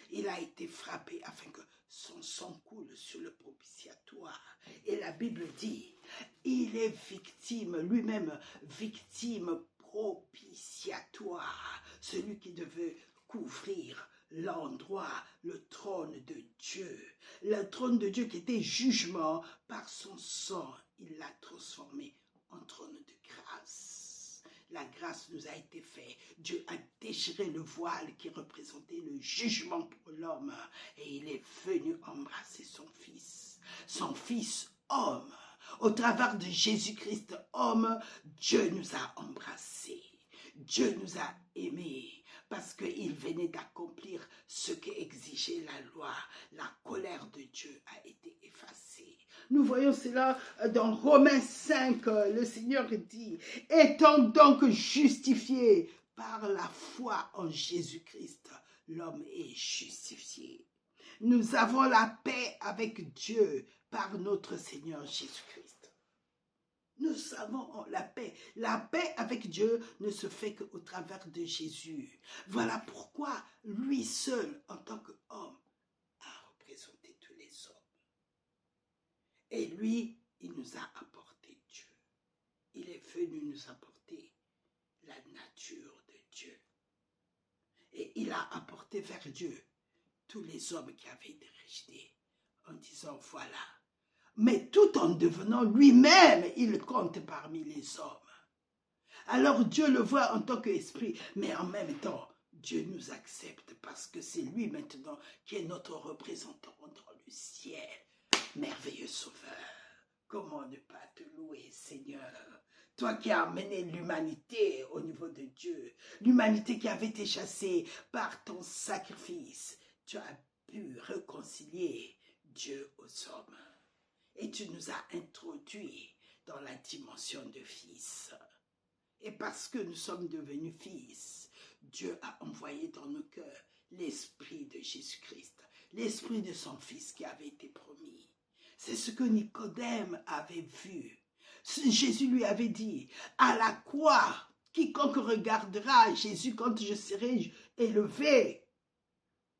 Il a été frappé afin que son sang coule sur le propitiatoire. Et la Bible dit, il est victime, lui-même victime propitiatoire, celui qui devait couvrir l'endroit, le trône de Dieu. Le trône de Dieu qui était jugement, par son sang, il l'a transformé en trône de grâce. La grâce nous a été faite. Dieu a déchiré le voile qui représentait le jugement pour l'homme et il est venu embrasser son fils homme. Au travers de Jésus-Christ homme, Dieu nous a embrassés. Dieu nous a aimés parce qu'il venait d'accomplir ce qu'exigeait la loi. La colère de Dieu a été effacée. Nous voyons cela dans Romains 5. Le Seigneur dit, étant donc justifié par la foi en Jésus-Christ, l'homme est justifié. Nous avons la paix avec Dieu par notre Seigneur Jésus-Christ. Nous avons la paix. La paix avec Dieu ne se fait qu'au travers de Jésus. Voilà pourquoi lui seul, en tant qu'homme, a représenté tous les hommes. Et lui, il nous a apporté Dieu. Il est venu nous apporter la nature de Dieu. Et il a apporté vers Dieu tous les hommes qui avaient été rejetés en disant, voilà. Mais tout en devenant lui-même, il compte parmi les hommes. Alors Dieu le voit en tant qu'esprit, mais en même temps, Dieu nous accepte parce que c'est lui maintenant qui est notre représentant dans le ciel. Merveilleux Sauveur, comment ne pas te louer, Seigneur? Toi qui as amené l'humanité au niveau de Dieu, l'humanité qui avait été chassée par ton sacrifice, tu as pu réconcilier Dieu aux hommes. Et tu nous as introduits dans la dimension de fils. Et parce que nous sommes devenus fils, Dieu a envoyé dans nos cœurs l'esprit de Jésus-Christ, l'esprit de son fils qui avait été promis. C'est ce que Nicodème avait vu. Jésus lui avait dit, à la croix, quiconque regardera Jésus quand je serai élevé,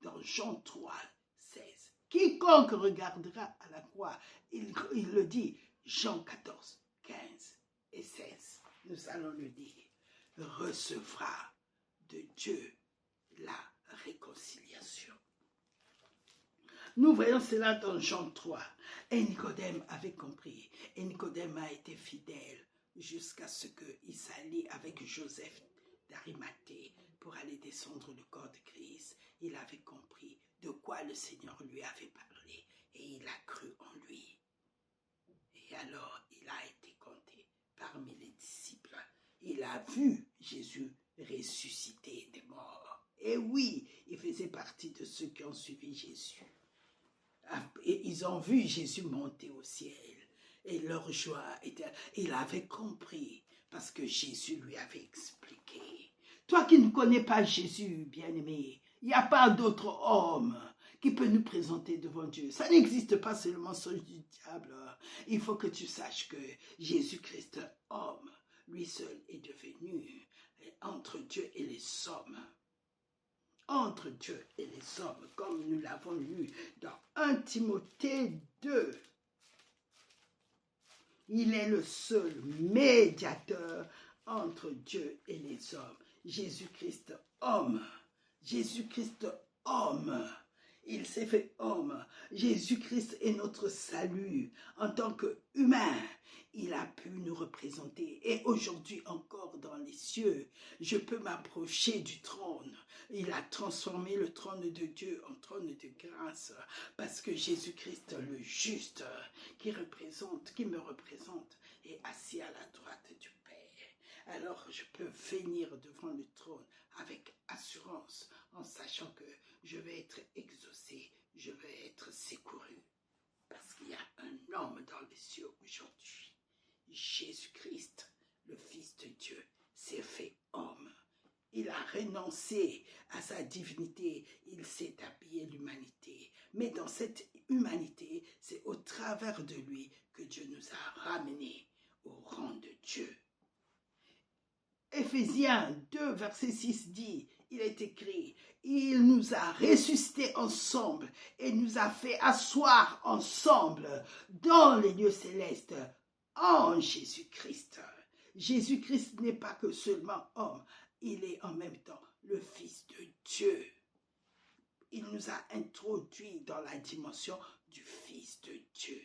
dans Jean 3, 16. Quiconque regardera à la croix, il le dit, Jean 14, 15 et 16, nous allons le dire, recevra de Dieu la réconciliation. Nous voyons cela dans Jean 3. Et Nicodème avait compris. Et Nicodème a été fidèle jusqu'à ce qu'il s'allie avec Joseph d'Arimathée pour aller descendre le corps de Christ. Il avait compris de quoi le Seigneur lui avait parlé et il a cru en lui. Et alors, il a été compté parmi les disciples. Il a vu Jésus ressuscité des morts. Et oui, il faisait partie de ceux qui ont suivi Jésus. Et ils ont vu Jésus monter au ciel. Et leur joie était... Il avait compris parce que Jésus lui avait expliqué. Toi qui ne connais pas Jésus, bien-aimé, il n'y a pas d'autre homme qui peut nous présenter devant Dieu. Ça n'existe pas, c'est le mensonge du diable. Il faut que tu saches que Jésus-Christ, homme, lui seul est devenu entre Dieu et les hommes. Entre Dieu et les hommes, comme nous l'avons lu dans 1 Timothée 2. Il est le seul médiateur entre Dieu et les hommes. Jésus-Christ, homme. Jésus-Christ, homme. Il s'est fait homme. Jésus-Christ est notre salut. En tant qu'humain, il a pu nous représenter. Et aujourd'hui encore dans les cieux, je peux m'approcher du trône. Il a transformé le trône de Dieu en trône de grâce. Parce que Jésus-Christ, le juste, qui me représente, est assis à la droite du Père. Alors je peux venir devant le trône avec assurance, en sachant que je vais être exaucé, je vais être secouru. Parce qu'il y a un homme dans les cieux aujourd'hui. Jésus-Christ, le Fils de Dieu, s'est fait homme. Il a renoncé à sa divinité, il s'est habillé l'humanité. Mais dans cette humanité, c'est au travers de lui que Dieu nous a ramenés au rang de Dieu. Éphésiens 2, verset 6 dit, il est écrit, il nous a ressuscités ensemble et nous a fait asseoir ensemble dans les lieux célestes en Jésus-Christ. Jésus-Christ n'est pas que seulement homme, il est en même temps le Fils de Dieu. Il nous a introduits dans la dimension du Fils de Dieu.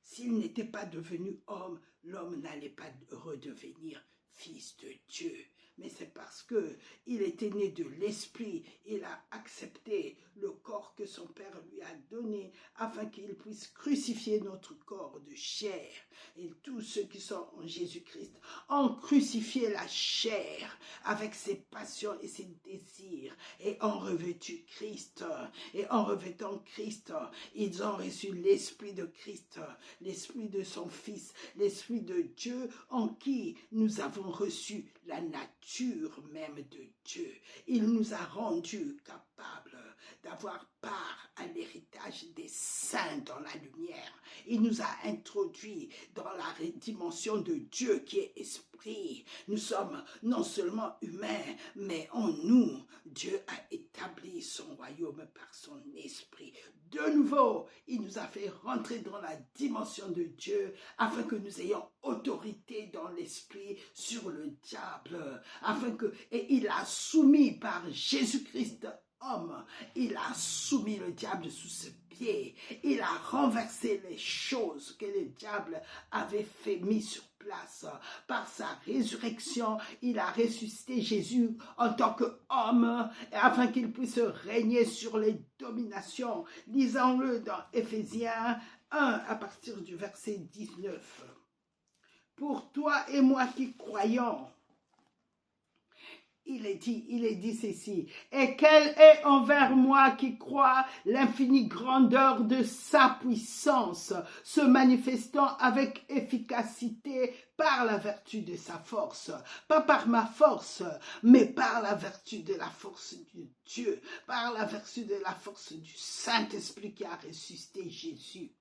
S'il n'était pas devenu homme, l'homme n'allait pas redevenir Fils de Dieu. Mais c'est parce que il était né de l'Esprit, il a accepté le corps que son Père lui a donné afin qu'il puisse crucifier notre corps de chair. Et tous ceux qui sont en Jésus-Christ ont crucifié la chair avec ses passions et ses désirs et ont revêtu Christ. Et en revêtant Christ, ils ont reçu l'Esprit de Christ, l'Esprit de son Fils, l'Esprit de Dieu en qui nous avons reçu la nature même de Dieu. Il nous a rendus capables d'avoir part à l'héritage des saints dans la lumière. Il nous a introduits dans la dimension de Dieu qui est esprit. Nous sommes non seulement humains, mais en nous, Dieu a établi son royaume par son esprit. De nouveau, il nous a fait rentrer dans la dimension de Dieu afin que nous ayons autorité dans l'esprit sur le diable. Et il a soumis par Jésus-Christ homme, il a soumis le diable sous ses pieds. Il a renversé les choses que le diable avait mis sur place. Par sa résurrection, il a ressuscité Jésus en tant qu'homme afin qu'il puisse régner sur les dominations. Lisons-le dans Éphésiens 1 à partir du verset 19. Pour toi et moi qui croyons, il est dit ceci, et quelle est envers moi qui crois l'infinie grandeur de sa puissance, se manifestant avec efficacité par la vertu de sa force, pas par ma force, mais par la vertu de la force de Dieu, par la vertu de la force du Saint-Esprit qui a ressuscité Jésus.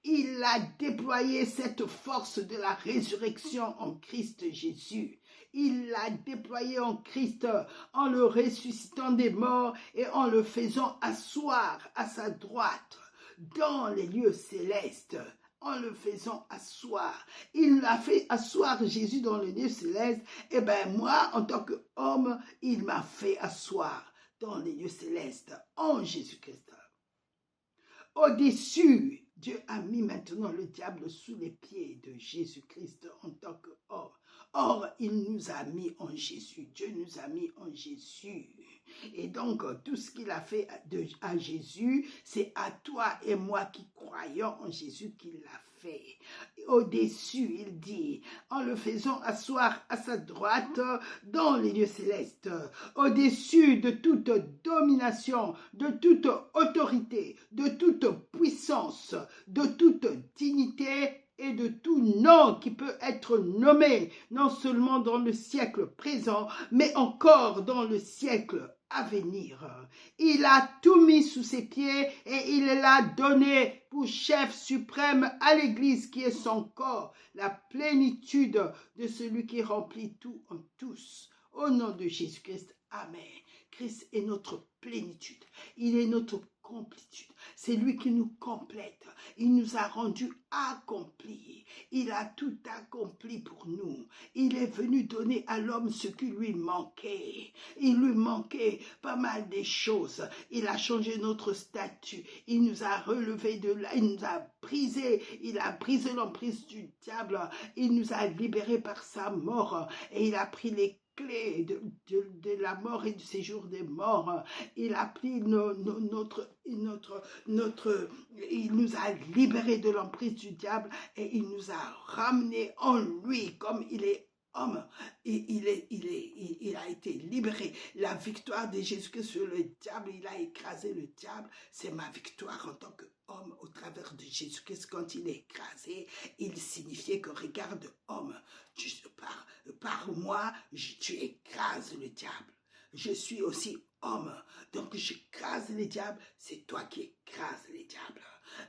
Il a déployé cette force de la résurrection en Christ Jésus. Il l'a déployé en Christ en le ressuscitant des morts et en le faisant asseoir à sa droite dans les lieux célestes en le faisant asseoir. Il l'a fait asseoir Jésus dans le lieu céleste. Et bien moi, en tant qu'homme, il m'a fait asseoir dans les lieux célestes en Jésus-Christ. Au-dessus, Dieu a mis maintenant le diable sous les pieds de Jésus-Christ en tant qu'homme. Or, il nous a mis en Jésus. Dieu nous a mis en Jésus. Et donc, tout ce qu'il a fait à Jésus, c'est à toi et moi qui croyons en Jésus qu'il l'a fait. Au-dessus, il dit, en le faisant asseoir à sa droite dans les lieux célestes, au-dessus de toute domination, de toute autorité, de toute puissance, de toute dignité et de tout nom qui peut être nommé, non seulement dans le siècle présent, mais encore dans le siècle à venir. Il a tout mis sous ses pieds et il l'a donné pour chef suprême à l'Église qui est son corps, la plénitude de celui qui remplit tout en tous. Au nom de Jésus-Christ, Amen. Christ est notre plénitude, il est notre complétude. C'est lui qui nous complète. Il nous a rendus accomplis. Il a tout accompli pour nous. Il est venu donner à l'homme ce qui lui manquait. Il lui manquait pas mal de choses. Il a changé notre statut. Il nous a relevés de là. Il nous a brisé. Il a brisé l'emprise du diable. Il nous a libérés par sa mort. Et il a pris les clé de la mort et du séjour des morts. Il a pris il nous a libérés de l'emprise du diable et il nous a ramenés en lui comme il est homme. Et il a été libéré. La victoire de Jésus-Christ sur le diable, il a écrasé le diable. C'est ma victoire en tant qu'homme au travers de Jésus-Christ. Quand il est écrasé, il signifiait que regarde homme, par moi, tu écrases le diable. Je suis aussi homme, donc j'écrase les diables, c'est toi qui écrases les diables.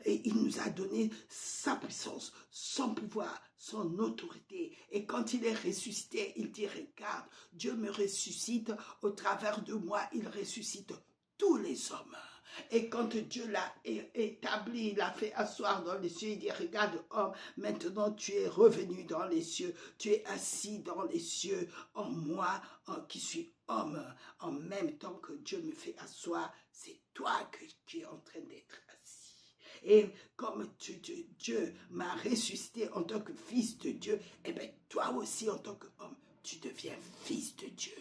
Et il nous a donné sa puissance, son pouvoir, son autorité. Et quand il est ressuscité, il dit, regarde, Dieu me ressuscite, au travers de moi, il ressuscite tous les hommes. Et quand Dieu l'a établi, il l'a fait asseoir dans les cieux, il dit, regarde homme, maintenant tu es revenu dans les cieux, tu es assis dans les cieux en moi, qui suis homme. En même temps que Dieu me fait asseoir, c'est toi qui es en train d'être assis. Et comme Dieu m'a ressuscité en tant que fils de Dieu, eh bien toi aussi en tant qu'homme, tu deviens fils de Dieu.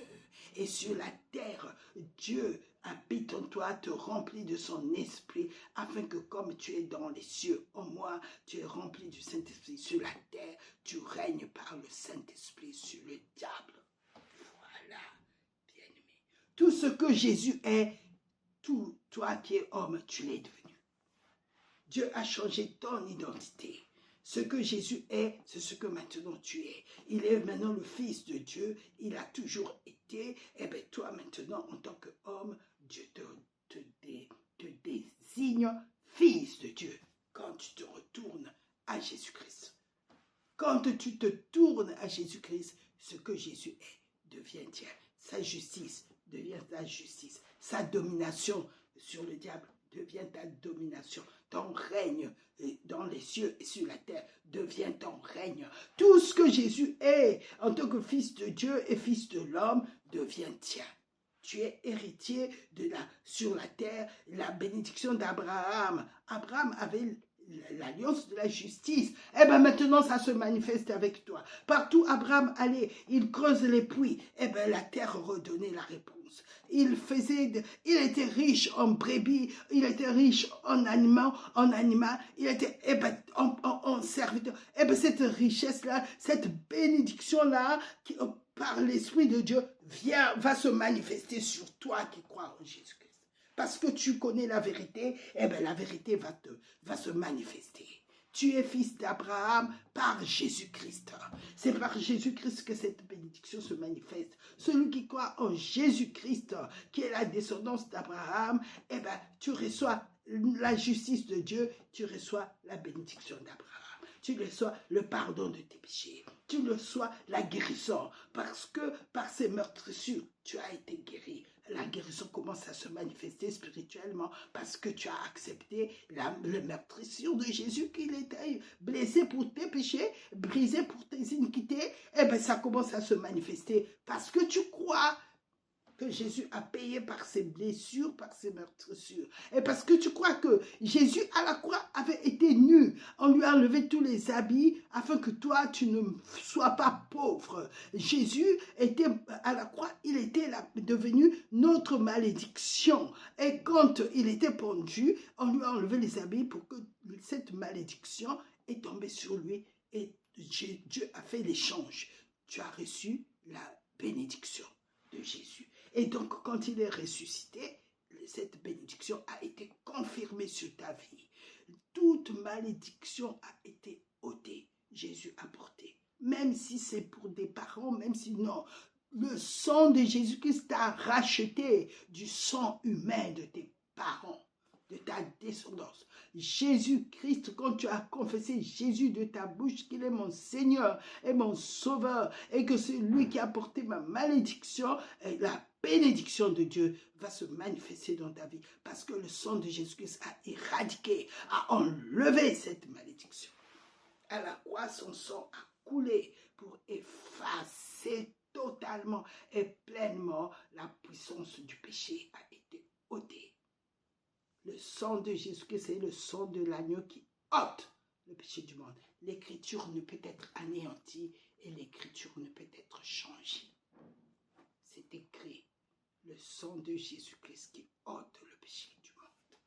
Et sur la terre, Dieu habite en toi, te remplit de son esprit, afin que comme tu es dans les cieux, en moi, tu es rempli du Saint-Esprit. Sur la terre, tu règnes par le Saint-Esprit sur le diable. Voilà, bien-aimé. Tout ce que Jésus est, toi qui es homme, tu l'es devenu. Dieu a changé ton identité. Ce que Jésus est, c'est ce que maintenant tu es. Il est maintenant le Fils de Dieu. Il a toujours été. Et bien toi maintenant, en tant qu'homme, Dieu te désigne Fils de Dieu quand tu te retournes à Jésus-Christ. Quand tu te tournes à Jésus-Christ, ce que Jésus est devient tien. Sa justice devient ta justice. Sa domination sur le diable devient ta domination. Ton règne dans les cieux et sur la terre devient ton règne. Tout ce que Jésus est en tant que fils de Dieu et fils de l'homme devient tien. Tu es héritier sur la terre, la bénédiction d'Abraham. Abraham avait l'alliance de la justice. Eh bien maintenant ça se manifeste avec toi. Partout Abraham allait, il creuse les puits. Eh bien la terre redonnait la réponse. Il était riche en brebis, il était riche en animaux, il était en serviteur. Eh bien cette richesse-là, cette bénédiction-là, par l'Esprit de Dieu, va se manifester sur toi qui crois en Jésus-Christ. Parce que tu connais la vérité, eh bien la vérité va se manifester. Tu es fils d'Abraham par Jésus-Christ. C'est par Jésus-Christ que cette bénédiction se manifeste. Celui qui croit en Jésus-Christ, qui est la descendance d'Abraham, eh bien tu reçois la justice de Dieu, tu reçois la bénédiction d'Abraham. Tu reçois le pardon de tes péchés. Tu reçois la guérison. Parce que par ces meurtrissures, tu as été guéri. la guérison commence à se manifester spirituellement parce que tu as accepté le meurtrissure de Jésus, qu'il était blessé pour tes péchés, brisé pour tes iniquités. Eh bien, ça commence à se manifester parce que tu crois que Jésus a payé par ses blessures, par ses meurtrissures. Et parce que tu crois que Jésus à la croix avait été nu. On lui a enlevé tous les habits afin que toi, tu ne sois pas pauvre. Jésus était à la croix, il était devenu notre malédiction. Et quand il était pendu, on lui a enlevé les habits pour que cette malédiction est tombée sur lui. Et Dieu a fait l'échange. Tu as reçu la bénédiction de Jésus. Et donc, quand il est ressuscité, cette bénédiction a été confirmée sur ta vie. Toute malédiction a été ôtée. Jésus a porté. Même si c'est pour des parents, même si non. Le sang de Jésus-Christ t'a racheté du sang humain de tes parents, de ta descendance. Jésus-Christ, quand tu as confessé Jésus de ta bouche, qu'il est mon Seigneur et mon Sauveur, et que c'est lui qui a porté ma malédiction, et la bénédiction de Dieu va se manifester dans ta vie, parce que le sang de Jésus-Christ a éradiqué, a enlevé cette malédiction. À la croix, son sang a coulé pour effacer totalement et pleinement la puissance du péché a été ôtée. Le sang de Jésus-Christ, c'est le sang de l'agneau qui ôte le péché du monde. L'écriture ne peut être anéantie et l'écriture ne peut être changée. C'est écrit, le sang de Jésus-Christ qui ôte le péché du monde.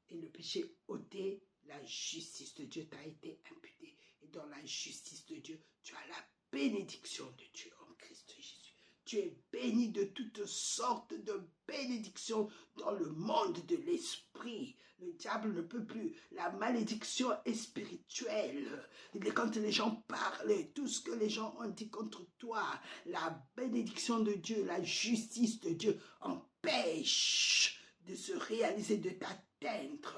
Et le péché ôté, la justice de Dieu t'a été imputée. Et dans la justice de Dieu, tu as la bénédiction de Dieu en Christ Jésus. Tu es béni de toutes sortes de bénédictions dans le monde de l'esprit. Le diable ne peut plus. La malédiction est spirituelle. Quand les gens parlent, tout ce que les gens ont dit contre toi, la bénédiction de Dieu, la justice de Dieu empêche de se réaliser, de t'atteindre.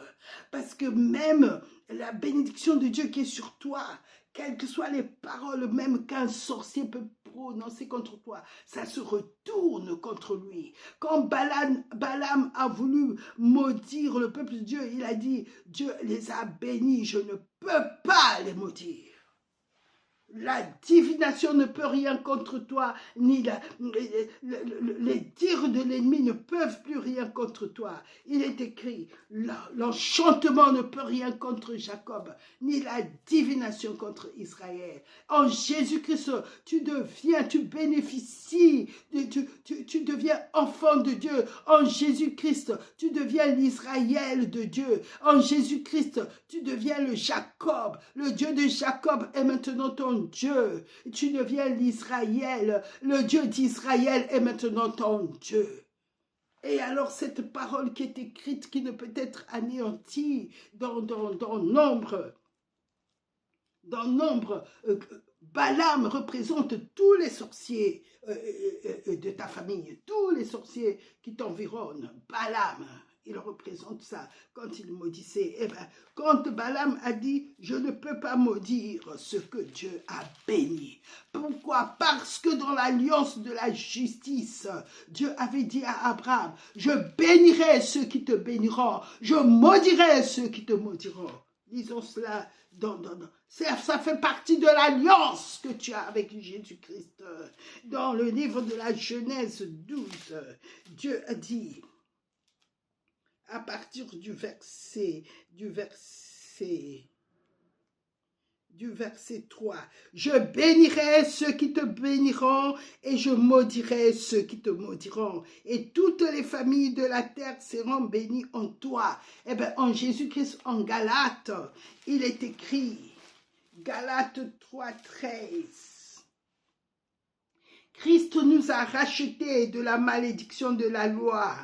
Parce que même la bénédiction de Dieu qui est sur toi, quelles que soient les paroles, même qu'un sorcier peut prononcer contre toi, ça se retourne contre lui. Quand Balaam a voulu maudire le peuple de Dieu, il a dit, Dieu les a bénis, je ne peux pas les maudire. La divination ne peut rien contre toi, ni les tirs de l'ennemi ne peuvent plus rien contre toi. Il est écrit, l'enchantement ne peut rien contre Jacob, ni la divination contre Israël. En Jésus-Christ, tu bénéficies, tu deviens enfant de Dieu. En Jésus-Christ, tu deviens l'Israël de Dieu. En Jésus-Christ, tu deviens le Jacob. Le Dieu de Jacob est maintenant ton Dieu, tu deviens l'Israël, le Dieu d'Israël est maintenant ton Dieu. Et alors cette parole qui est écrite, qui ne peut être anéantie dans Nombre, Balaam représente tous les sorciers de ta famille, tous les sorciers qui t'environnent. Balaam, il représente ça quand il maudissait. Eh bien, quand Balaam a dit, je ne peux pas maudire ce que Dieu a béni. Pourquoi? Parce que dans l'alliance de la justice, Dieu avait dit à Abraham, je bénirai ceux qui te béniront, je maudirai ceux qui te maudiront. Lisons cela ça fait partie de l'alliance que tu as avec Jésus-Christ. Dans le livre de la Genèse 12, Dieu a dit, à partir du verset 3, je bénirai ceux qui te béniront et je maudirai ceux qui te maudiront. Et toutes les familles de la terre seront bénies en toi. Eh bien, en Jésus-Christ, en Galates, il est écrit, Galates 3:13. Christ nous a rachetés de la malédiction de la loi,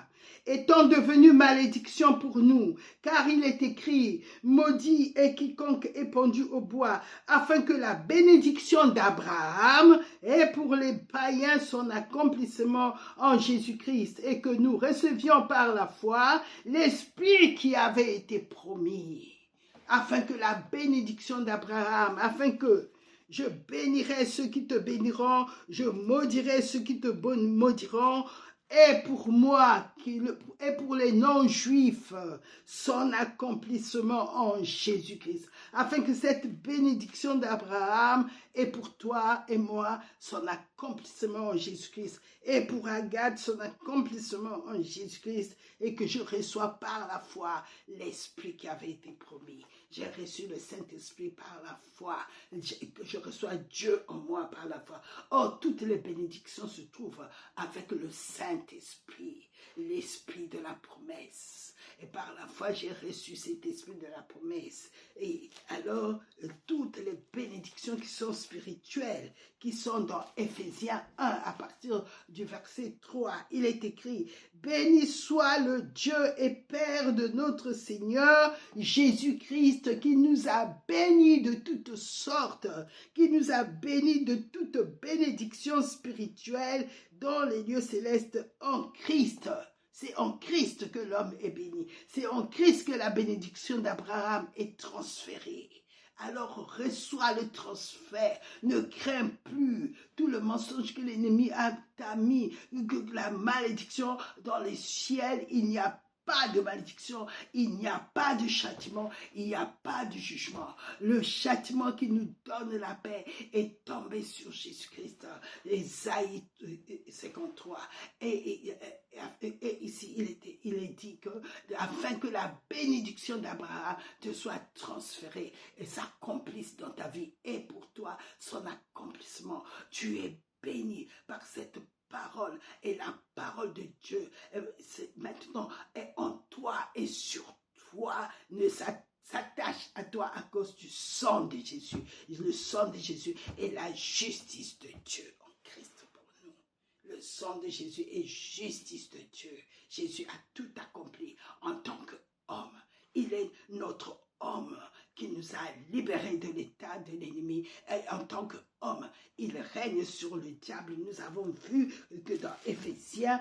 étant devenu malédiction pour nous, car il est écrit, maudit est quiconque est pendu au bois, afin que la bénédiction d'Abraham ait pour les païens son accomplissement en Jésus-Christ, et que nous recevions par la foi l'Esprit qui avait été promis, afin que la bénédiction d'Abraham, afin que je bénirai ceux qui te béniront, je maudirai ceux qui te maudiront, et pour moi, et pour les non-juifs, son accomplissement en Jésus-Christ, afin que cette bénédiction d'Abraham est pour toi et moi, son accomplissement en Jésus-Christ, et pour Agathe, son accomplissement en Jésus-Christ, et que je reçois par la foi l'Esprit qui avait été promis. J'ai reçu le Saint-Esprit par la foi, que je reçois Dieu en moi par la foi. Oh, toutes les bénédictions se trouvent avec le Saint-Esprit, l'Esprit de la promesse. Et par la foi, j'ai reçu cet Esprit de la promesse. Et alors, toutes les bénédictions qui sont spirituelles, qui sont dans Éphésiens 1, à partir du verset 3, il est écrit, « Béni soit le Dieu et Père de notre Seigneur Jésus-Christ, qui nous a bénis de toutes sortes, qui nous a bénis de toute bénédiction spirituelle dans les lieux célestes en Christ. » C'est en Christ que l'homme est béni. C'est en Christ que la bénédiction d'Abraham est transférée. Alors reçois le transfert. Ne crains plus tout le mensonge que l'ennemi t'a mis, que la malédiction dans les ciels, il n'y a pas de malédiction, il n'y a pas de châtiment, il n'y a pas de jugement. Le châtiment qui nous donne la paix est tombé sur Jésus-Christ. Ésaïe 53. Et ici, il est dit que afin que la bénédiction d'Abraham te soit transférée et s'accomplisse dans ta vie et pour toi, son accomplissement. Tu es béni par cette parole et la parole de Dieu maintenant est en toi et sur toi ne s'attache à toi à cause du sang de Jésus. Le sang de Jésus est la justice de Dieu en Christ pour nous. Le sang de Jésus est justice de Dieu. Jésus a tout accompli en tant qu'homme. Il est notre homme qui nous a libérés de l'état de l'ennemi. Et en tant qu'homme, il règne sur le diable. Nous avons vu que dans Éphésiens,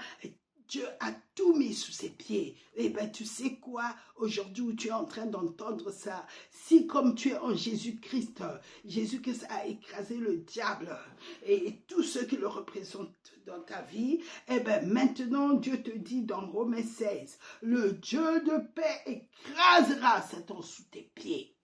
Dieu a tout mis sous ses pieds. Eh bien, tu sais quoi? Aujourd'hui, où tu es en train d'entendre ça, si comme tu es en Jésus-Christ, Jésus-Christ a écrasé le diable et tous ceux qui le représentent dans ta vie, eh bien, maintenant, Dieu te dit dans Romains 16, le Dieu de paix écrasera Satan sous tes pieds.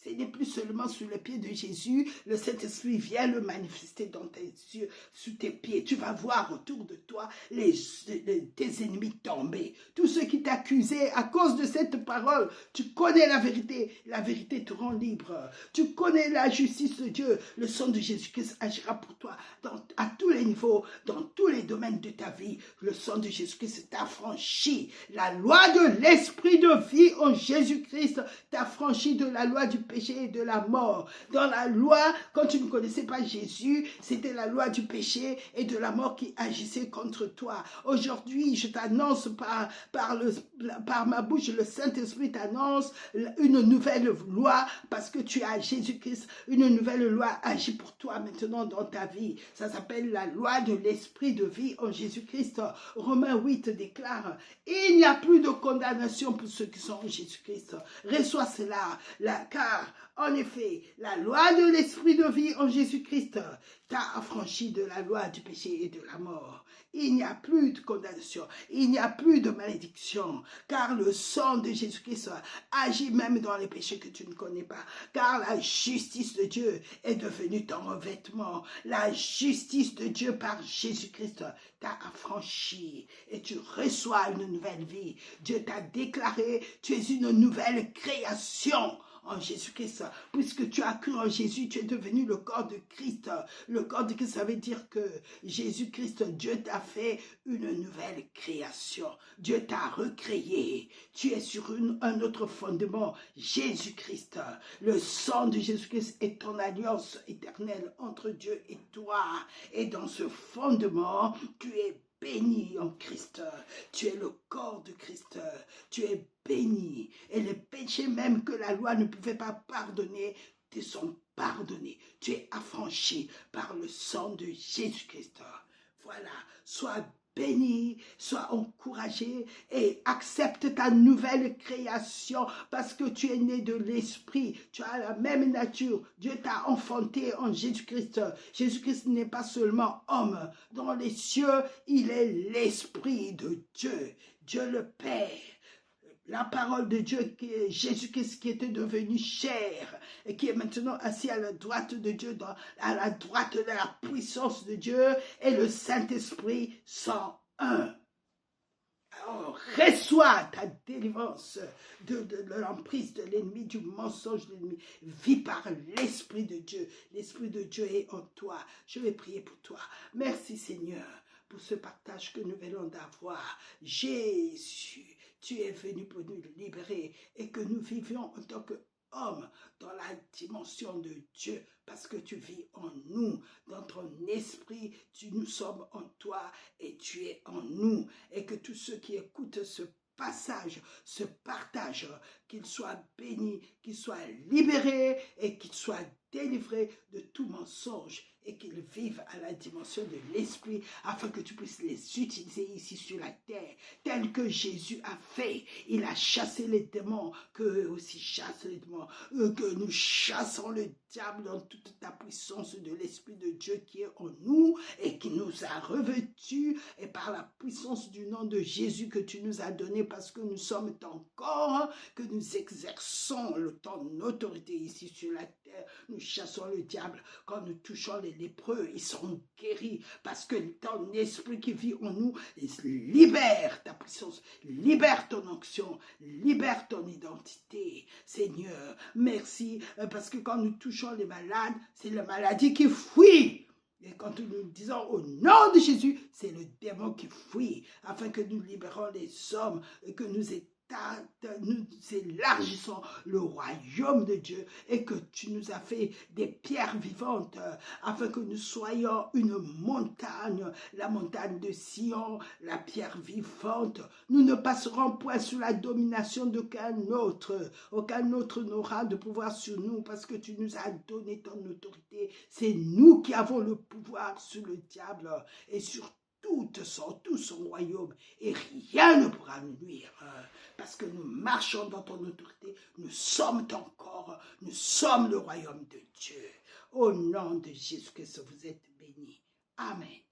Ce n'est plus seulement sous les pieds de Jésus, le Saint-Esprit vient le manifester dans tes yeux, sous tes pieds. Tu vas voir autour de toi tes ennemis tomber. Tous ceux qui t'accusaient à cause de cette parole, tu connais la vérité te rend libre. Tu connais la justice de Dieu, le sang de Jésus-Christ agira pour toi à tous les niveaux, dans tous les domaines de ta vie. Le sang de Jésus-Christ t'affranchit. La loi de l'esprit de vie en Jésus-Christ t'affranchit de la loi du péché et de la mort. Dans la loi, quand tu ne connaissais pas Jésus, c'était la loi du péché et de la mort qui agissait contre toi. Aujourd'hui, je t'annonce par ma bouche, le Saint-Esprit t'annonce une nouvelle loi parce que tu as Jésus-Christ. Une nouvelle loi agit pour toi maintenant dans ta vie. Ça s'appelle la loi de l'esprit de vie en Jésus-Christ. Romains 8 déclare, il n'y a plus de condamnation pour ceux qui sont en Jésus-Christ. Reçois cela, car en effet, la loi de l'esprit de vie en Jésus-Christ t'a affranchi de la loi du péché et de la mort. Il n'y a plus de condamnation, il n'y a plus de malédiction, car le sang de Jésus-Christ agit même dans les péchés que tu ne connais pas, car la justice de Dieu est devenue ton revêtement. La justice de Dieu par Jésus-Christ t'a affranchi et tu reçois une nouvelle vie. Dieu t'a déclaré, tu es une nouvelle création en Jésus-Christ. Puisque tu as cru en Jésus, tu es devenu le corps de Christ. Le corps de Christ, ça veut dire que Jésus-Christ, Dieu t'a fait une nouvelle création. Dieu t'a recréé. Tu es sur un autre fondement, Jésus-Christ. Le sang de Jésus-Christ est ton alliance éternelle entre Dieu et toi. Et dans ce fondement, tu es béni en Christ. Tu es le corps de Christ. Tu es béni. Et les péchés même que la loi ne pouvait pas pardonner te sont pardonnés. Tu es affranchi par le sang de Jésus-Christ. Voilà. Sois béni, sois encouragé et accepte ta nouvelle création parce que tu es né de l'esprit, tu as la même nature, Dieu t'a enfanté en Jésus-Christ. Jésus-Christ n'est pas seulement homme, dans les cieux, il est l'esprit de Dieu, Dieu le Père. La parole de Dieu, qui est Jésus-Christ qui était devenu chair et qui est maintenant assis à la droite de Dieu, à la droite de la puissance de Dieu, et le Saint-Esprit sont un. Alors, reçois ta délivrance de l'emprise de l'ennemi, du mensonge de l'ennemi. Vis par l'Esprit de Dieu. L'Esprit de Dieu est en toi. Je vais prier pour toi. Merci Seigneur pour ce partage que nous venons d'avoir. Jésus, tu es venu pour nous libérer et que nous vivions en tant qu'hommes dans la dimension de Dieu parce que tu vis en nous, dans ton esprit, nous sommes en toi et tu es en nous. Et que tous ceux qui écoutent ce passage, ce partage, qu'ils soient bénis, qu'ils soient libérés et qu'ils soient délivrés de tout mensonge et qu'ils vivent à la dimension de l'esprit afin que tu puisses les utiliser ici sur la terre, tel que Jésus a fait. Il a chassé les démons, qu'eux aussi chassent les démons, que nous chassons le diable dans toute ta puissance de l'Esprit de Dieu qui est en nous et qui nous a revêtus et par la puissance du nom de Jésus que tu nous as donné parce que nous sommes ton corps, que nous exerçons ton autorité ici sur la terre. Nous chassons le diable. Quand nous touchons les lépreux, ils seront guéris parce que ton esprit qui vit en nous libère ta puissance, libère ton onction, libère ton identité. Seigneur, merci parce que quand nous touchons les malades, c'est la maladie qui fuit. Et quand nous disons au nom de Jésus, c'est le démon qui fuit, afin que nous libérons les hommes et que nous élargissons le royaume de Dieu et que tu nous as fait des pierres vivantes afin que nous soyons une montagne, la montagne de Sion, la pierre vivante. Nous ne passerons point sous la domination d'aucun autre. Aucun autre n'aura de pouvoir sur nous parce que tu nous as donné ton autorité. C'est nous qui avons le pouvoir sur le diable et sur tout son royaume et rien ne pourra nous nuire parce que nous marchons dans ton autorité, nous sommes ton corps, nous sommes le royaume de Dieu. Au nom de Jésus-Christ, vous êtes bénis. Amen.